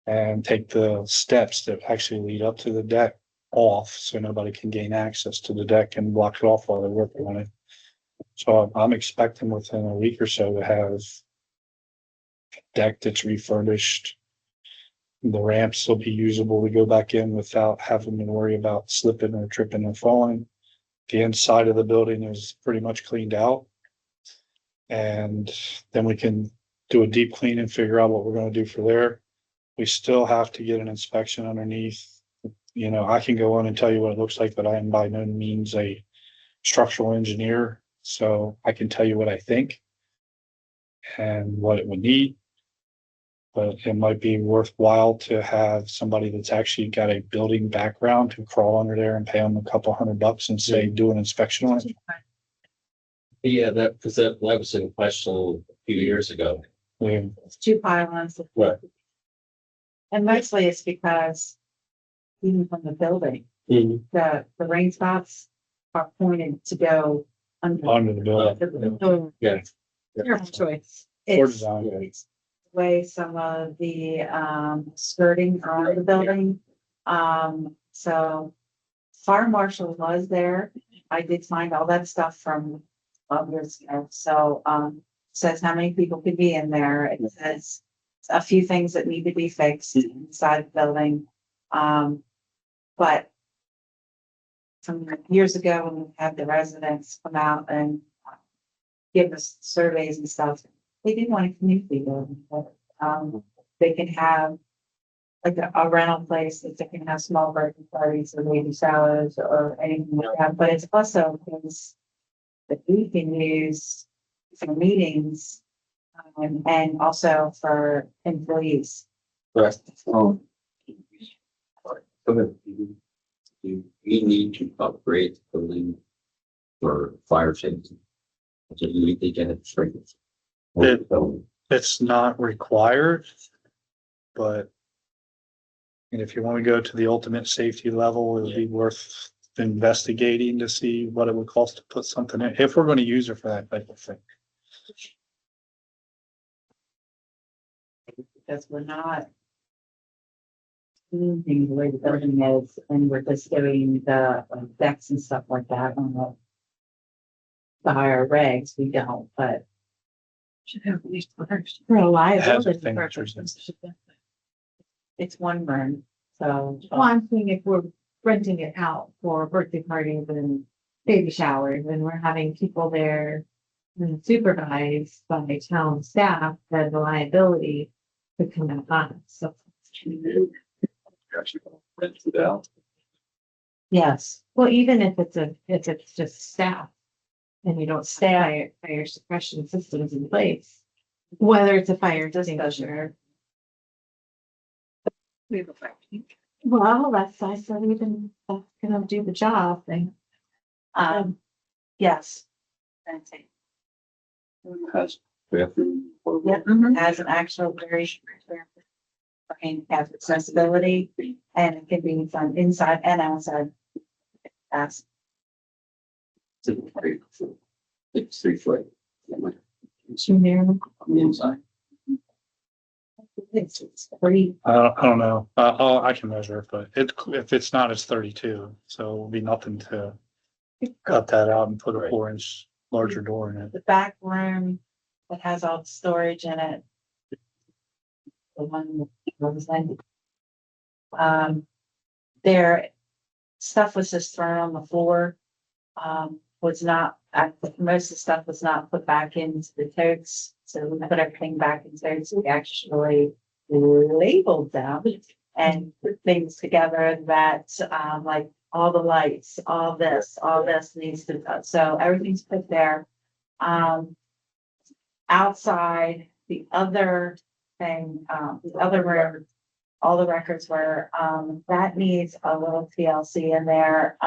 And take the steps that actually lead up to the deck off so nobody can gain access to the deck and block it off while they're working on it. So I'm expecting within a week or so to have a deck that's refurbished. The ramps will be usable to go back in without having to worry about slipping or tripping or falling. The inside of the building is pretty much cleaned out. And then we can do a deep clean and figure out what we're gonna do for there. We still have to get an inspection underneath. You know, I can go on and tell you what it looks like, but I am by no means a structural engineer, so I can tell you what I think and what it would need. But it might be worthwhile to have somebody that's actually got a building background to crawl under there and pay them a couple $100 and say, do an inspection on it. Yeah, because that was in question a few years ago. Yeah. It's two pylons. Right. And mostly it's because even from the building, the rain spots are pointed to go under. Under the building. So Yeah. Terrible choice. Or It's, design. it's the way some of the skirting around the building. So fire marshal was there. I did find all that stuff from 12 years ago. So says how many people could be in there. It says a few things that need to be fixed inside the building. But some years ago, when we had the residents come out and give us surveys and stuff, they didn't want a community building. But, they can have like a rental place that they can have small birthday parties or baby showers or anything like that. But it's also things that we can use for meetings and also for employees. Right. Do we need to upgrade the building for fire safety? Do you think it strengthens? It's not required, but and if you want to go to the ultimate safety level, it would be worth investigating to see what it would cost to put something in, if we're going to use it for that type of thing. Because we're not changing the way the building is, and we're just doing the decks and stuff like that on the higher regs. We don't, but Should have at least one. for a Has a liability thing that purpose, it's one room. So Well, I'm saying if we're renting it out for birthday parties and baby showers, and we're having people there and supervised by town staff, then the liability could come out on us. So, Rent it out. yes, well, even if it's just staff and you don't stay fire suppression systems in place, whether it's a fire extinguisher. We have a fire chief. Well, that's, I said, even that's gonna do the job thing. yes. Has bathroom. Yep, has an actual very for handicap accessibility, and it can be from inside and outside. That's It's 3 foot. Junior. On the inside. it's pretty, I don't know. I can measure it, but if it's not, it's 32. So it will be nothing to cut that out and put a 4-inch larger door in it. the back room that has all the storage in it. The one that was in. Their stuff was just thrown on the floor. Was not, most of the stuff was not put back into the totes. So we put everything back in totes. We actually labeled them and put things together that, like all the lights, all this needs to, so everything's put there. Outside, the other thing, the other room, all the records were, that needs a little TLC in there.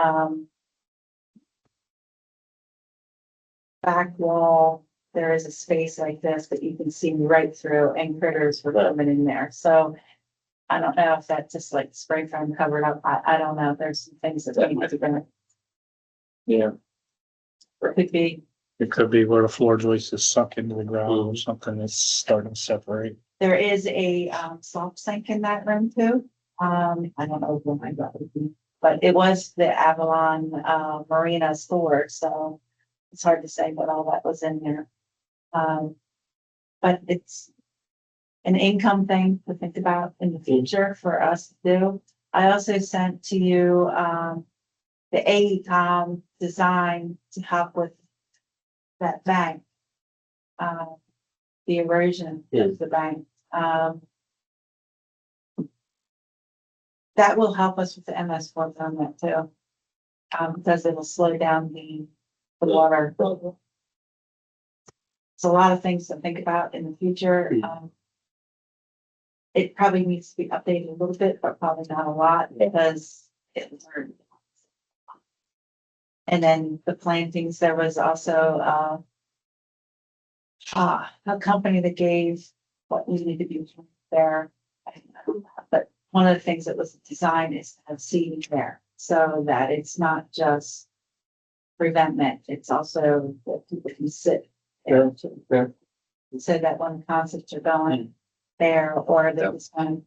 back wall, there is a space like this that you can see right through and critters were coming in there. So I don't know if that's just like spray foam covered up. I don't know. There's some things that we need to bring. Yeah. Could be. It could be where the floor joist is sunk into the ground or something that's starting to separate. There is a salt sink in that room too. I don't know when I got it, but it was the Avalon Marina store, so it's hard to say what all that was in there. But it's an income thing to think about in the future for us to do. I also sent to you the AECom design to help with that bank. The erosion of the bank. That will help us with the MS4 permit too. Because it'll slow down the water. It's a lot of things to think about in the future. It probably needs to be updated a little bit, but probably not a lot because it was hard. And then the plantings, there was also a company that gave what needed to be there. But one of the things that was designed is to have seating there so that it's not just preventment, it's also that people can sit there. So that when concerts are going there or that it's going.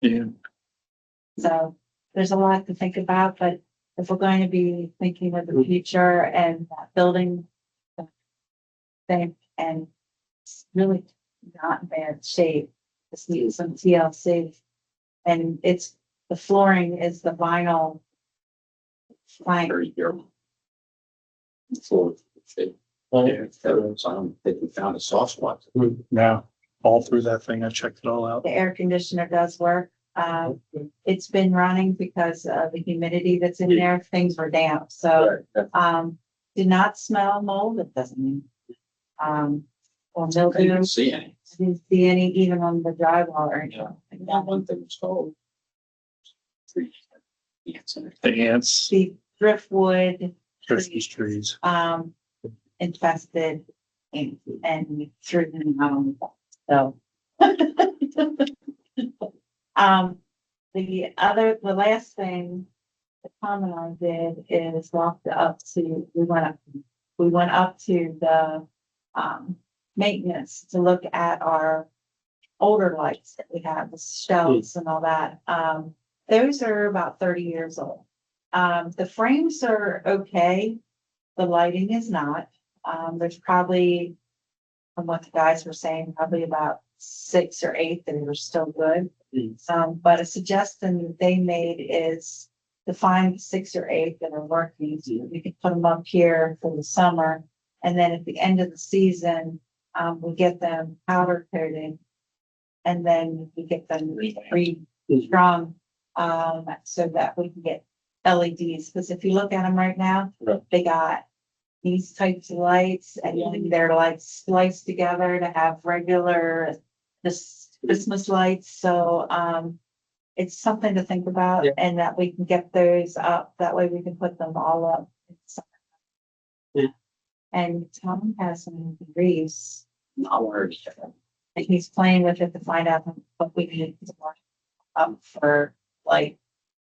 Yeah. So there's a lot to think about, but if we're going to be thinking of the future and building thing, and it's really not in bad shape. This needs some TLC, and it's the flooring is the vinyl plank. So I don't think we found a soft spot. Now, all through that thing, I checked it all out. The air conditioner does work. It's been running because of the humidity that's in there. Things were damp, so did not smell mold. It doesn't mean. Or I mildew. didn't see any. Didn't see any even on the drywall or anything. Not one thing was told. The ants, The driftwood, Christmas trees. infested and threw them out on the wall. So. The last thing the comment I did is we went up to the maintenance to look at our older lights that we have, the shelves and all that. Those are about 30 years old. The frames are okay. The lighting is not. There's probably, from what the guys were saying, probably about 6 or 8 that are still good. But a suggestion that they made is to find 6 or 8 that are working. So we can put them up here for the summer. And then at the end of the season, we get them powder coated. And then we get them re-strung so that we can get LEDs. Because if you look at them right now, they got these types of lights and then they're like spliced together to have regular Christmas lights. So it's something to think about and that we can get those up. That way we can put them all up. And Tom has some degrees. Not worried. And he's playing with it to find out what we need to work up for like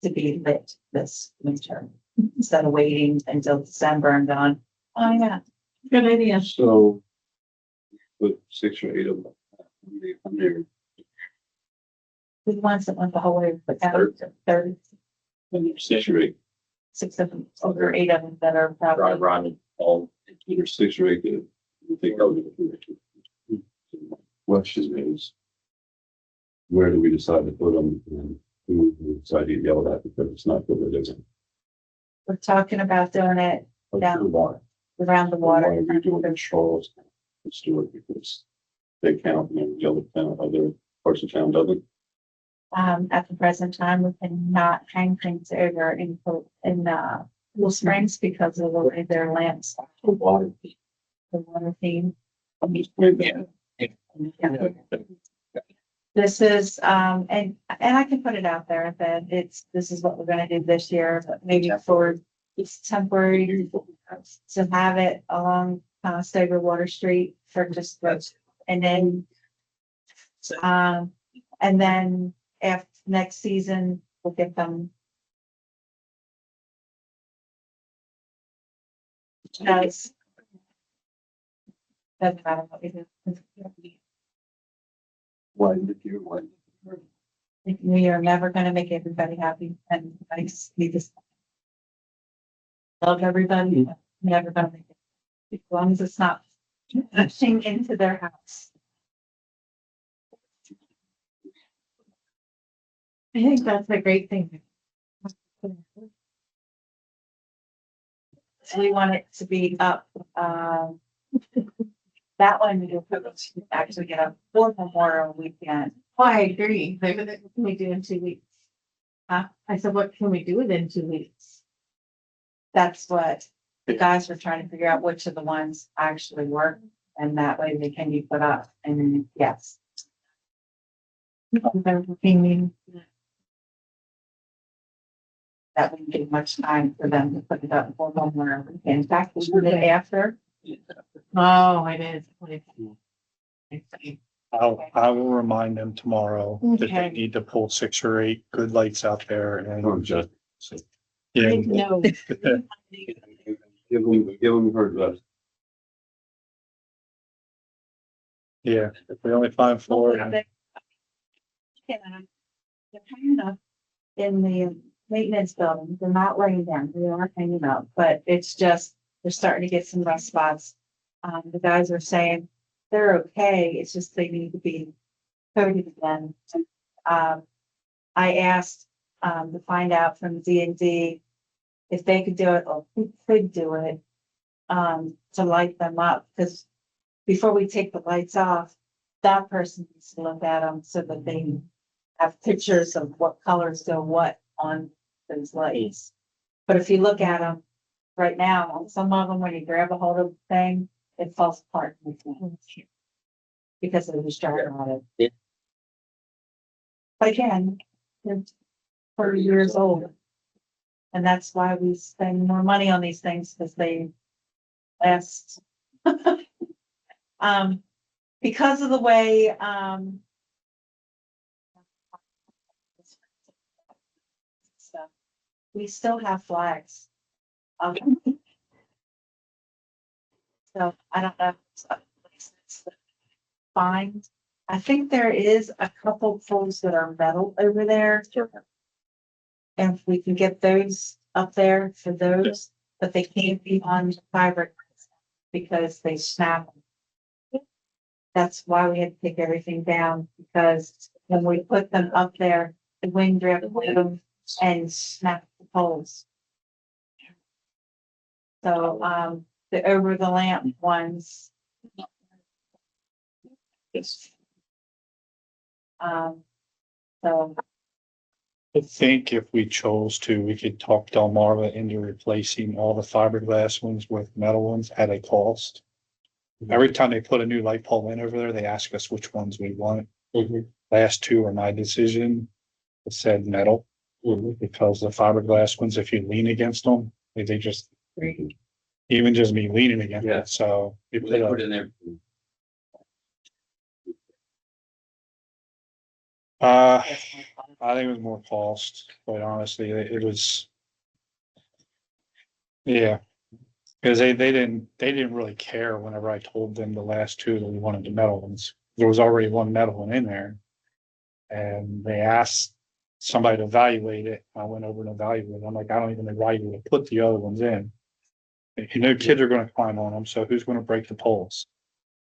to be lit this winter instead of waiting until December and going, oh yeah, good idea. So put 6 or 8 of them. Under The ones that went the whole way, but down to 30, 6 or 8. 6 of them, or 8 of them that are Drive probably. around all. Under 6 or 8. I think question is, where do we decide to put them and who do we decide to yell at because it's not good at it? We're talking about doing it down Why? around the water. Why are we doing it in Charlestown? Let's do it because they count and the other town, other parts of town doesn't. At the present time, we cannot hang things over in Cool Springs because of the way their lamps, The water. the water theme. Yeah. This is, and I can put it out there that this is what we're gonna do this year, but maybe for it's temporary. to have it along, Stover Water Street for just those, and then, and then after next season, we'll get them. As. Doesn't matter what we do. Why did you? We are never gonna make everybody happy, and I just need to. Love everybody, but never gonna make it, as long as it's not pushing into their house. I think that's a great thing. So we want it to be up, that one we do actually get up for Memorial Weekend. Oh, I agree. Maybe that can we do in 2 weeks? Huh? I said, what can we do within 2 weeks? That's what the guys were trying to figure out, which of the ones actually work, and that way they can be put up, and yes. That wouldn't give much time for them to put it up for Memorial Weekend. In fact, we did it after. Oh, it is. I will remind them tomorrow that they Okay. need to pull 6 or 8 good lights out there Or and, just yeah. No. give them her address. Yeah, if we only find 4. They're hanging up in the maintenance building. They're not laying down. They are hanging up, but it's just, they're starting to get some rust spots. The guys are saying they're okay. It's just they need to be coated again. I asked, to find out from D&D if they could do it or who could do it, to light them up, because before we take the lights off, that person needs to look at them so that they have pictures of what colors go what on those lights. But if you look at them right now, on some of them, when you grab a hold of the thing, it falls apart because of the strap on it. Yeah. But again, they're 30 years old. And that's why we spend more money on these things, because they last. Because of the way, stuff, we still have flags. So I don't know. If it's a place that's fine. I think there is a couple poles that are metal over there. And if we can get those up there for those, but they can't be on fiber because they snap. That's why we had to take everything down, because when we put them up there, the wind drifted them and snapped the poles. So, the over the lamp ones. So, I think if we chose to, we could talk Delmarva into replacing all the fiberglass ones with metal ones at a cost. Every time they put a new light pole in over there, they ask us which ones we want. Last 2 are my decision. It said metal, because the fiberglass ones, if you lean against them, they just, even just me leaning against Yeah. it, so. You They put put a, in there. I think it was more cost, quite honestly, it was. Yeah. Because they didn't really care whenever I told them the last 2 that we wanted the metal ones. There was already one metal one in there. And they asked somebody to evaluate it. I went over and evaluated it. I'm like, I don't even know why you would put the other ones in. You know, kids are gonna climb on them, so who's gonna break the poles?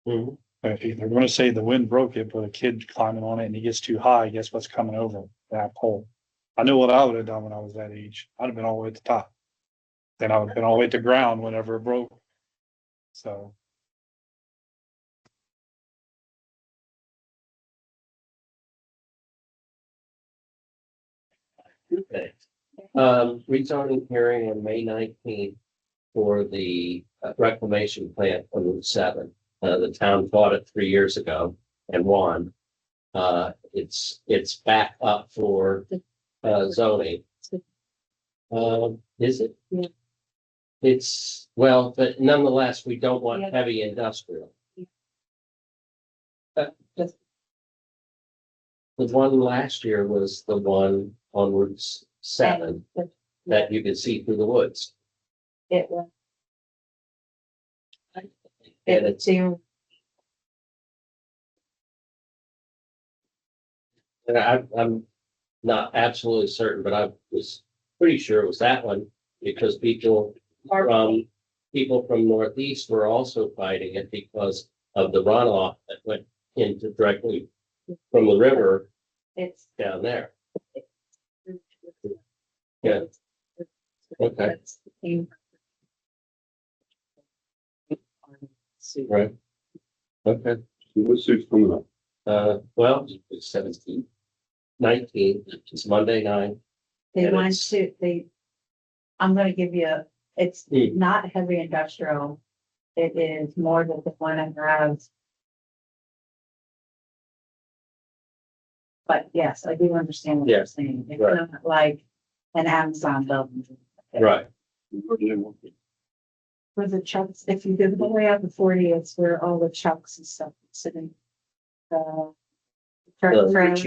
They're gonna say the wind broke it, but a kid climbing on it and he gets too high, guess what's coming over that pole? I know what I would have done when I was that age. I'd have been all the way at the top. Then I would have been all the way to the ground whenever it broke. So. Okay. Rezoning hearing on May 19th for the reclamation plant on Route 7. The town bought it 3 years ago and won. It's back up for zoning. Is it? Yeah. It's, well, but nonetheless, we don't want Yeah. heavy industrial. Just- The one last year was the one on Route 7 and that you could see through the woods. It was, And it's, it's, and I'm not absolutely certain, but I was pretty sure it was that one because people from Northeast were also fighting it because of the runoff that went into directly from the river it's. down there. Yeah. Okay. Right. Okay. What suit's coming up? Well, it's 17, 19, it's Monday night. They And want it's- to, I'm gonna give you, it's Hmm. not heavy industrial. It is more than the one that has. But yes, I do understand what Yeah, you're saying. It's right. not like an Amazon building. Right. Where do they want it? For the trucks, if you go the way out the 40, it's where all the trucks and stuff are sitting. Truck trailers.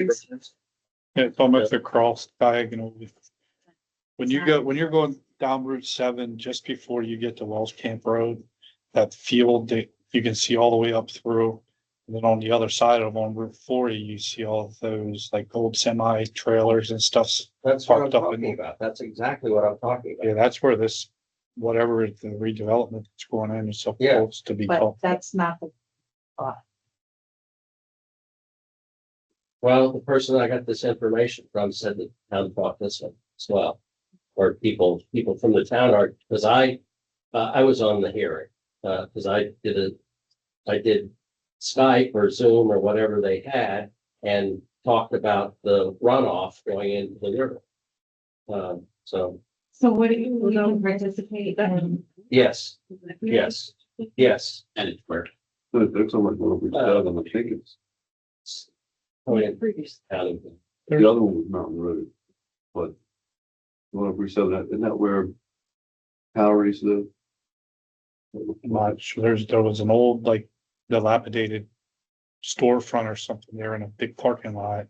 It's almost across diagonal. When when you're going down Route 7, just before you get to Wells Camp Road, that field that you can see all the way up through. And then on the other side of on Route 40, you see all those like old semi trailers and stuff. That's what I'm Parked up in- talking about. That's exactly what I'm talking Yeah, about. that's where this, whatever the redevelopment that's going in is Yeah. supposed to be But called. that's not the, Well, the person I got this information from said that town bought this one as well. Or people from the town are, because I was on the hearing, because I did Skype or Zoom or whatever they had and talked about the runoff going into the river. So, So what do you, can participate in? yes, yes, yes. And it's where, There's so much more we said on the tickets. I mean, county. The other one was Mountain Road, but the one we said that, isn't that where Calories live? Much, there was an old, like dilapidated storefront or something there in a big parking lot.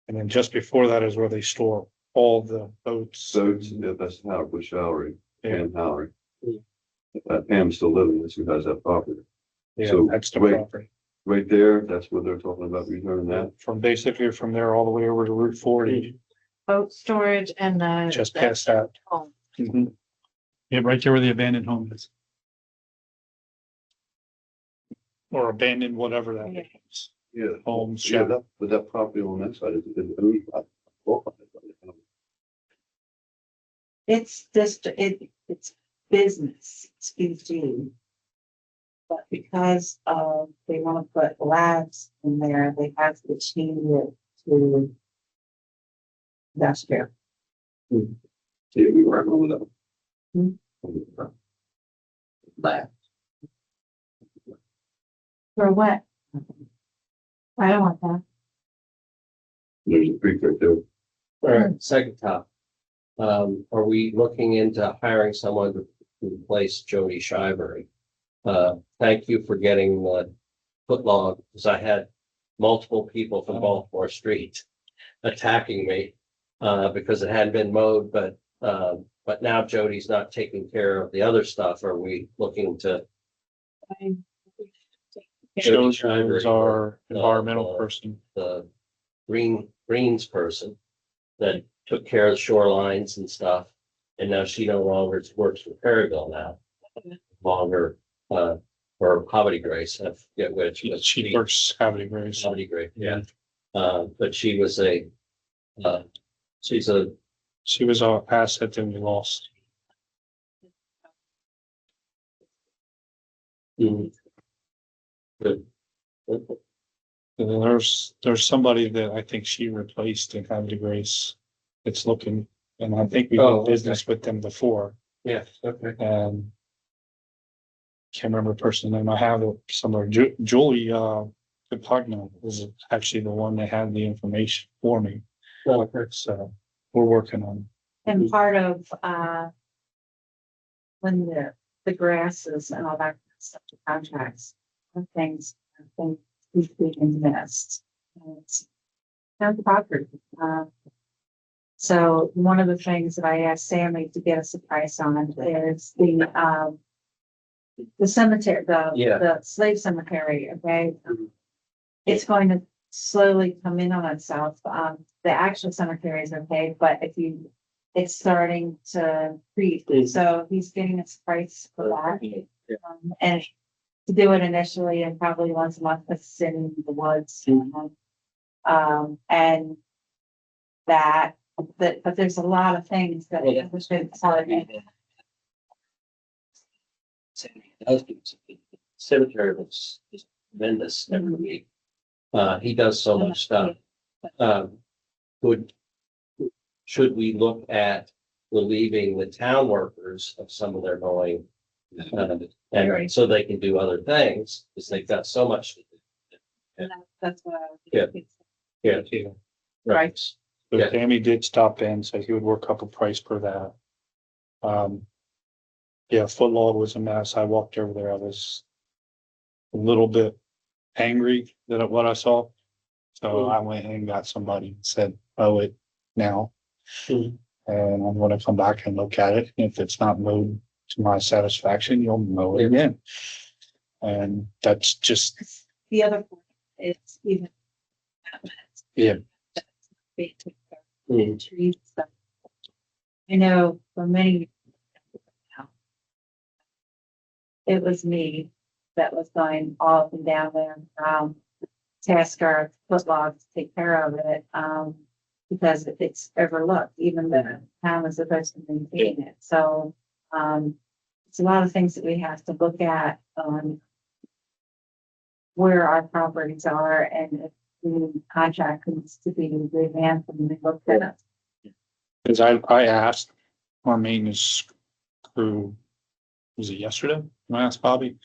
And then just before that is where they store all the boats. So, yeah, that's Howard, Bush Howard, Yeah. Pam Howard. Mm. Pam's still living, that's who has that property. Yeah, So, that's the wait. property. Right there, that's what they're talking about returning that. From basically from there all the way over to Route 40, Boat storage and the. just past that. home. Mhm. Yeah, right there where the abandoned home is. Or abandoned, whatever that Yeah. is. Yeah. Homes, Yeah, yeah. that, but that property on that side is owned by. it's just, it's business, excuse you. But because they want to put labs in there, they have to change it to industrial. Yeah, we were on that. Hmm. But for what? I don't want that. There's a creek right there. All right, second top. Are we looking into hiring someone to replace Jody Shivery? Thank you for getting the footlog, because I had multiple people from Baltimore Street attacking me, because it hadn't been mowed, but now Jody's not taking care of the other stuff. Are we looking to? Jody Shows was Shivery, our environmental uh, person. the greens person that took care of the shorelines and stuff. And now she no longer works for Perryville now. Longer, or Poverty Grace, I forget which. but She works Having Grace. Poverty Grace, yeah. But she was she's a, She was our asset that we lost. mm, good. And then there's somebody that I think she replaced in Having Grace. It's looking, and I think we Oh, did business with them before. Yeah, okay. And can't remember the person's name. I have it somewhere. Julie, Capagno is actually the one that had the information for me. Okay. So we're working on. And part of when the grasses and all that stuff, the contracts, and things, I think we've been missed. And it's town property. So one of the things that I asked Sammy to get us a price on is the cemetery, the slave cemetery, okay? It's going to slowly come in on itself. The actual cemetery is okay, but it's starting to creep. So he's getting us a price for that. And to do it initially and probably once a month, because it's in the woods. And but there's a lot of things that. Cemetery was tremendous every week. He does so much stuff. Should we look at relieving the town workers of some of their going? And so they can do other things, because they've got so much. to do. And that's what I was. Yeah. thinking. Yeah. Right. So Yeah. Tammy did stop in, so he would work up a price per that. Yeah, foot log was a mess. I walked over there. I was a little bit angry at what I saw. So I went and got somebody and said, "Oh, it now." Mhm. And I'm gonna come back and look at it. If it's not mowed to my satisfaction, you'll mow it again. And that's just, The other point is even. Yeah. Trees. Stuff. I know for many years now, it was me that was going all up and down there, task our foot logs to take care of it, because it's overlooked, even the town is supposed to maintain it. So, it's a lot of things that we have to look at, where our properties are and if the contract needs to be revamped and looked at. because I asked our maintenance crew, was it yesterday? When I asked Bobby,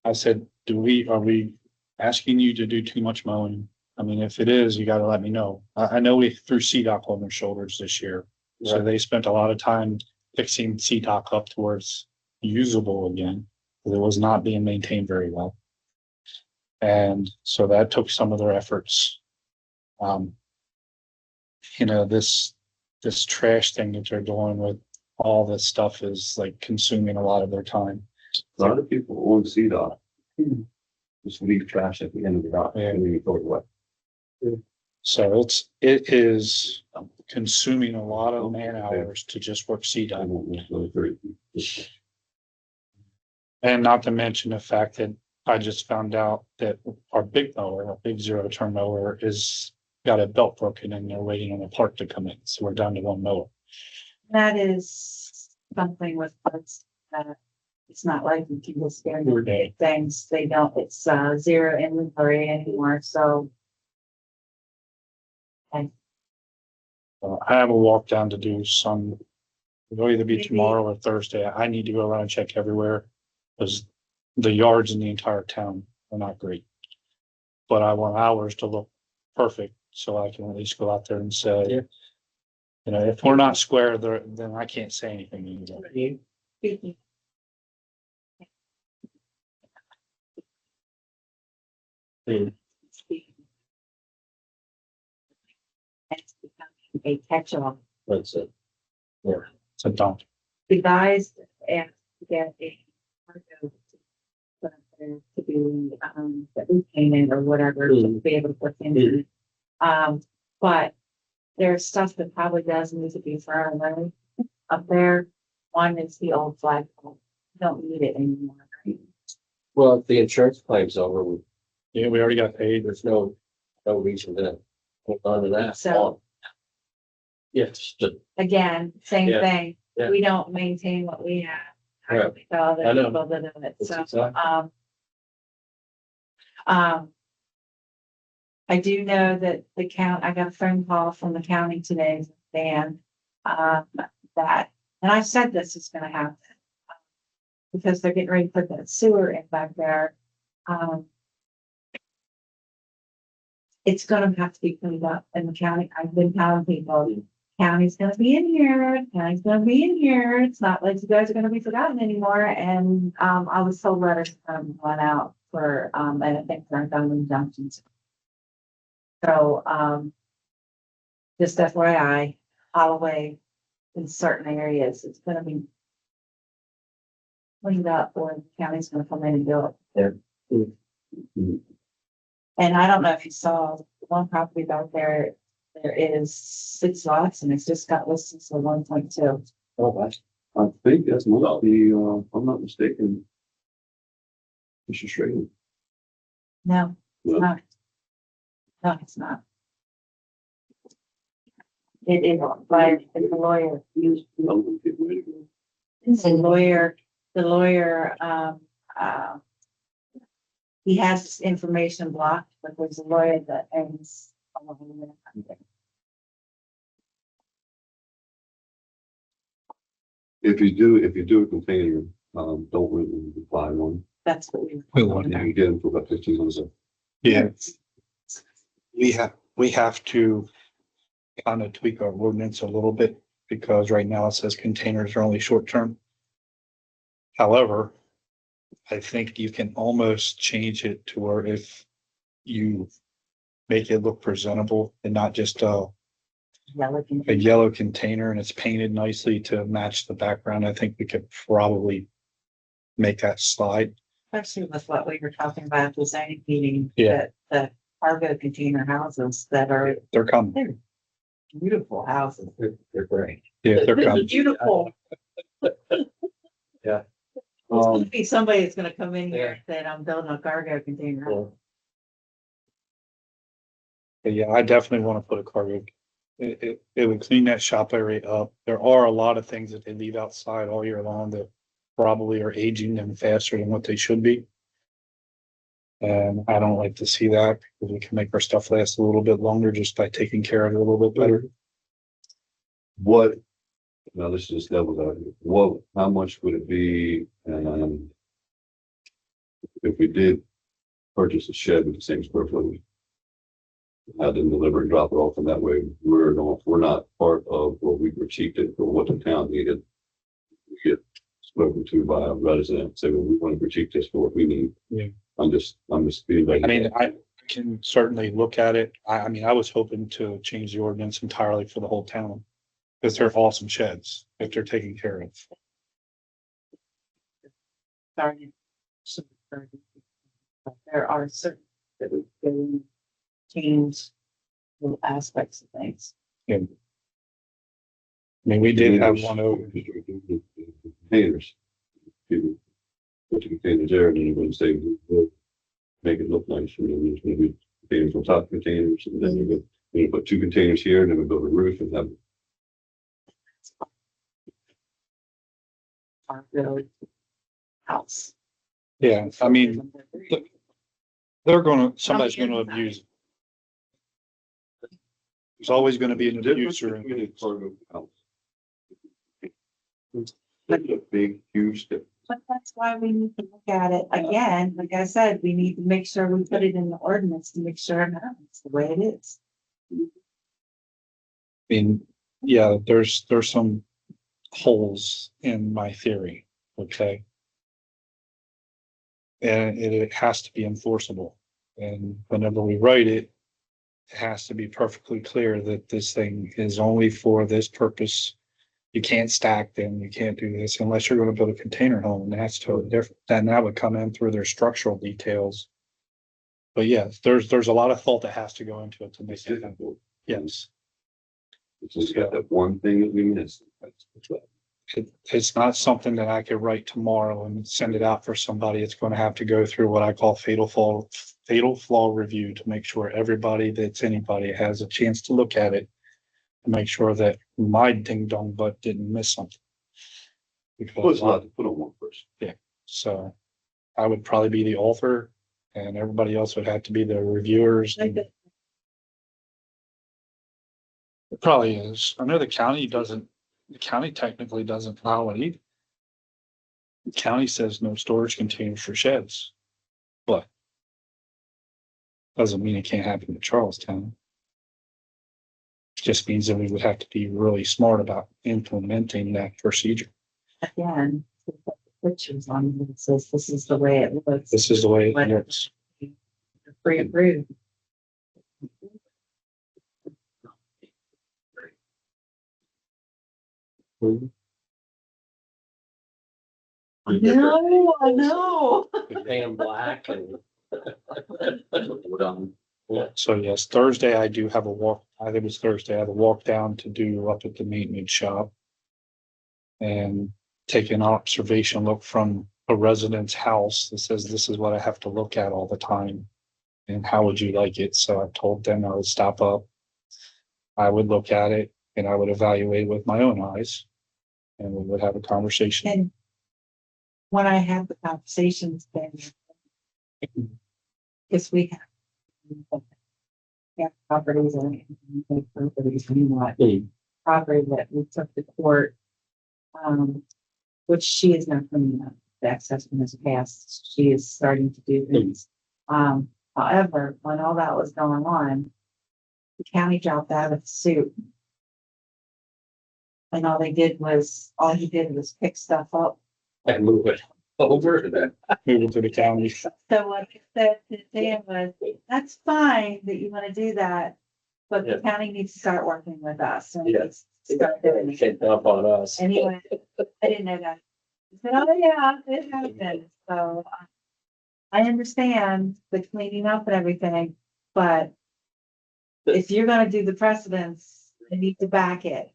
I said, are we asking you to do too much mowing? I mean, if it is, you gotta let me know. I know we threw CDOC on their shoulders this year. So Right. they spent a lot of time fixing CDOC up towards usable again. Because it was not being maintained very well. And so that took some of their efforts. This trash thing that they're doing with all this stuff is like consuming a lot of their time. A lot of people on CDOT just leave trash at the end of the dock and then you throw it away. So it is consuming a lot of man hours to just work I CDOT. don't know, really very- And not to mention the fact that I just found out that our big mower, our big 0-turn mower is got a belt broken and they're waiting on the part to come in. So we're down to one mower. That is something with parts that it's not like you can just get things, they don't, it's zero inventory anymore, so. I have a walk down to do some, it'll either be tomorrow or Thursday. I need to go around and check everywhere. Because the yards in the entire town are not great. But I want ours to look perfect, so I can at least go out there and say. Yeah. You know, if we're not square there, then I can't say anything anymore. Speaking. It's becoming a catch-all. That's it. So don't. The guys asked to get a cargo to be, that we painted or whatever, to be able to put things in. But there's stuff that probably does need to be thrown away up there. One is the old flagpole. Don't need it anymore. Well, if the insurance claim's over, Yeah, we already got paid. there's no reason to hold on to that. So- Yes, Again, same Yeah, thing. yeah. We don't maintain what we have. I Right. don't think all the I know. people that do it, That's so, exactly- I do know that I got a phone call from the county today, Dan, that, and I said this is gonna happen. Because they're getting ready to put that sewer in back there. It's gonna have to be cleaned up in the county. I've been telling people, county's gonna be in here, county's gonna be in here. It's not like you guys are gonna be forgotten anymore. And, I was told letters went out for, and I think for injunctions. So, just FYI, Holloway in certain areas, it's gonna be cleaned up or the county's gonna come in and do it. And I don't know if you saw one property back there, there is 6 lots and it's just got listed for 1.2. I think that's not the, if I'm not mistaken. Mr. Strahan. No, it's No. not. No, it's not. It is by the lawyer. The lawyer, he has this information blocked, but there's a lawyer that owns. If you do a container, don't really buy one. That's what we. We want You can get them for about 1,500. Yeah. We have to kind of tweak our ordinance a little bit because right now it says containers are only short term. However, I think you can almost change it to where if you make it look presentable and not just a yellow container and it's painted nicely to match the background, I think we could probably make that slide. Especially with what we were talking about at the zoning meeting. Yeah. The cargo container houses that are They're coming. beautiful houses. They're great. Yeah, they're coming. Beautiful. Yeah. It's gonna be somebody that's gonna come in here and say, I'm building a cargo container. But yeah, I definitely want to put a cargo. It would clean that shop area up. There are a lot of things that they leave outside all year long that probably are aging them faster than what they should be. And I don't like to see that because we can make our stuff last a little bit longer just by taking care of it a little bit better. What, now this is just devil's advocate, how much would it be, if we did purchase a shed with the same square footage? Have them deliver and drop it off, and that way we're not part of what we critiqued it for what the town needed. We get spoken to by a resident, say, well, we want to critique this for what we need. Yeah. I'm just being like. I mean, I can certainly look at it. I mean, I was hoping to change the ordinance entirely for the whole town. Because they're awesome sheds if they're taken care of. Sorry. But there are certain that we can change little aspects of things. Yeah. I mean, we did have one over. Containers. People put the containers there and then you're going to say, we'll make it look nice. And then there's going to be containers on top of containers. And then you're going to put 2 containers here and then we build a roof and have. Our village house. Yeah, I mean, somebody's gonna abuse it. There's always gonna be an abuser. That's a big, huge difference. But that's why we need to look at it again. Like I said, we need to make sure we put it in the ordinance to make sure it's the way it is. I mean, yeah, there's some holes in my theory, okay? And it has to be enforceable. And whenever we write it, it has to be perfectly clear that this thing is only for this purpose. You can't stack them, you can't do this unless you're gonna build a container home, and that's totally different. Then that would come in through their structural details. But yes, there's a lot of thought that has to go into it to make it happen. Yes. It's just got that one thing that we missed. It's not something that I could write tomorrow and send it out for somebody. It's going to have to go through what I call fatal flaw review to make sure everybody that's anybody has a chance to look at it and make sure that my ding dong butt didn't miss something. Well, it's a lot to put on one person. So I would probably be the author and everybody else would have to be the reviewers. It probably is. I know the county technically doesn't allow it either. The county says no storage containers for sheds, but doesn't mean it can't happen in Charlestown. just means that we would have to be really smart about implementing that procedure. Again, pictures on it, it says this is the way it looks. This is the way it looks. Pre-approved. No, I know. Paint them black and. So yes, Thursday I do have a walk, I think it was Thursday, I have a walk down to do up at the maintenance shop. And take an observation look from a resident's house that says, this is what I have to look at all the time. And how would you like it? So I told them I would stop up. I would look at it and I would evaluate with my own eyes. And we would have a conversation. And when I have the conversations, then because we have properties and properties, and what property that we took to court, which she is not coming up. The accessment is passed. She is starting to do things. However, when all that was going on, the county dropped out of the suit. And all he did was pick stuff up. And move it over to that. Moving to the county. So what I said to Dan was, that's fine that you want to do that, but the county needs to start working with us. And Yeah. needs to start doing it. Get up on us. Anyway, I didn't know that. I said, oh yeah, it happened. So I understand the cleaning up and everything, but if you're gonna do the precedence, you need to back it.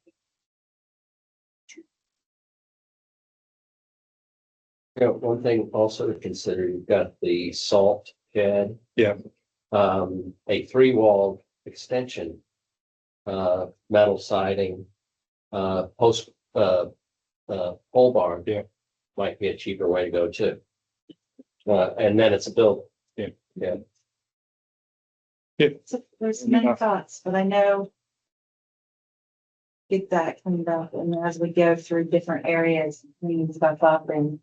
Yeah, one thing also to consider, you've got the salt shed. Yeah. A 3-wall extension, metal siding, post, pole barn. Yeah. Might be a cheaper way to go too. And then it's a build. Yeah. Yeah. So there's many thoughts, but I know get that cleaned up, and as we go through different areas, cleaning stuff up and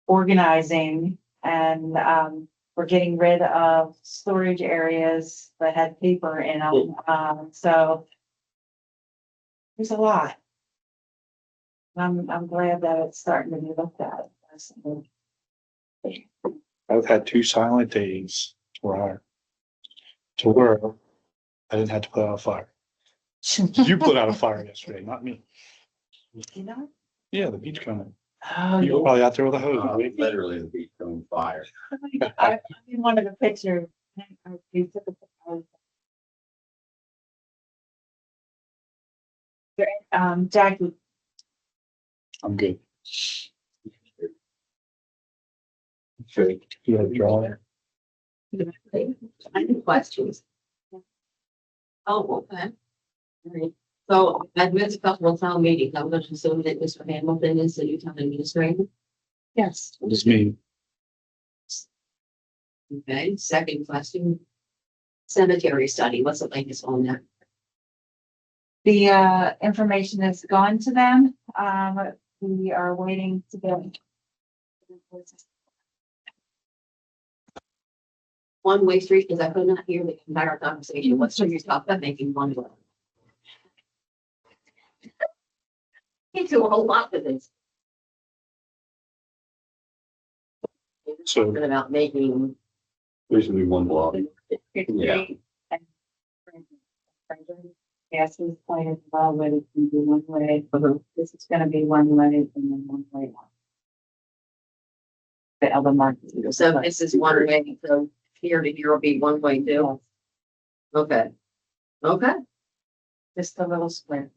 organizing, and we're getting rid of storage areas that had paper in them. So there's a lot. I'm glad that it's starting to be looked at. I've had 2 silent days where I didn't have to put out a fire. You put out a fire yesterday, not me. You know? Yeah, the beach coming. Oh, You were probably out there with a hose. right? Literally the beach on fire. I wanted a picture. You took a picture. Jackie, I'm good. Good. You have a drawing? I have questions. Oh, okay. All right. So I've missed a couple of town meetings. I'm going to assume that Mr. Hamilton is the new town administrator. yes. Just me. Okay, second question. Cemetery study, what's the latest on that? The information has gone to them. We are waiting to get. One-way street, because I could not hear the entire conversation. What's your talk about making one way? You do a whole lot of this. So- Talking about making. Basically 1 block. Yeah. Yes, his plan is well, whether it can be one way, this is gonna be one way and then one way. The other market. So this is one way, so here to here will be one way too. Okay. Okay, Just a little square.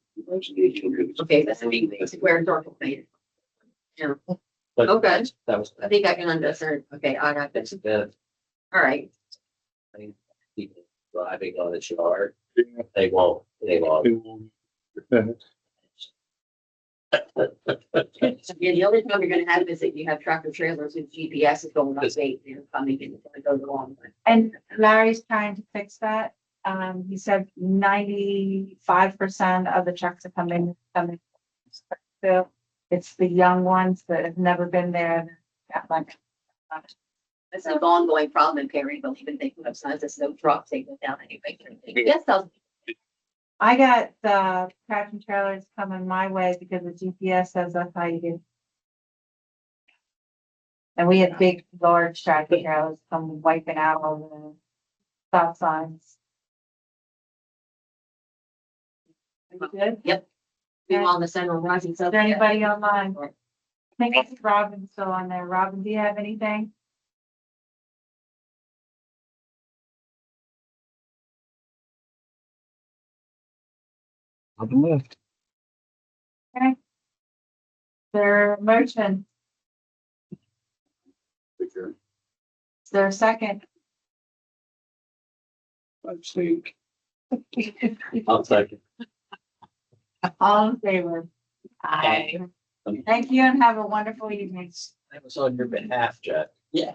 okay, that's a big square circle thing. Yeah, But okay, that was. I think I can understand. Okay, I got this. The All right. people driving on the yard, they won't. Yeah, the only time you're gonna have is if you have tractor trailers with GPS is going up state, you know, coming and it goes along. And Larry's trying to fix that. He said 95% of the trucks are coming. So it's the young ones that have never been there. That like, It's an ongoing problem in Perryville, even they put up signs, there's no trucks, they go down anyway. Yes, I got the tractor trailers coming my way because the GPS says that's how you do. And we have big, large tractor trailers come wiping out all the stop signs. Are you good? Yep. We on the Central Rising. Is there anybody online? I think it's Robin still on there. Robin, do you have anything? Nothing left. Okay. Is there a motion? Picture. Is there a second? Let's see. I'll second. All in favor? Aye. Thank you and have a wonderful evening. That was on your behalf, Jack. Yeah.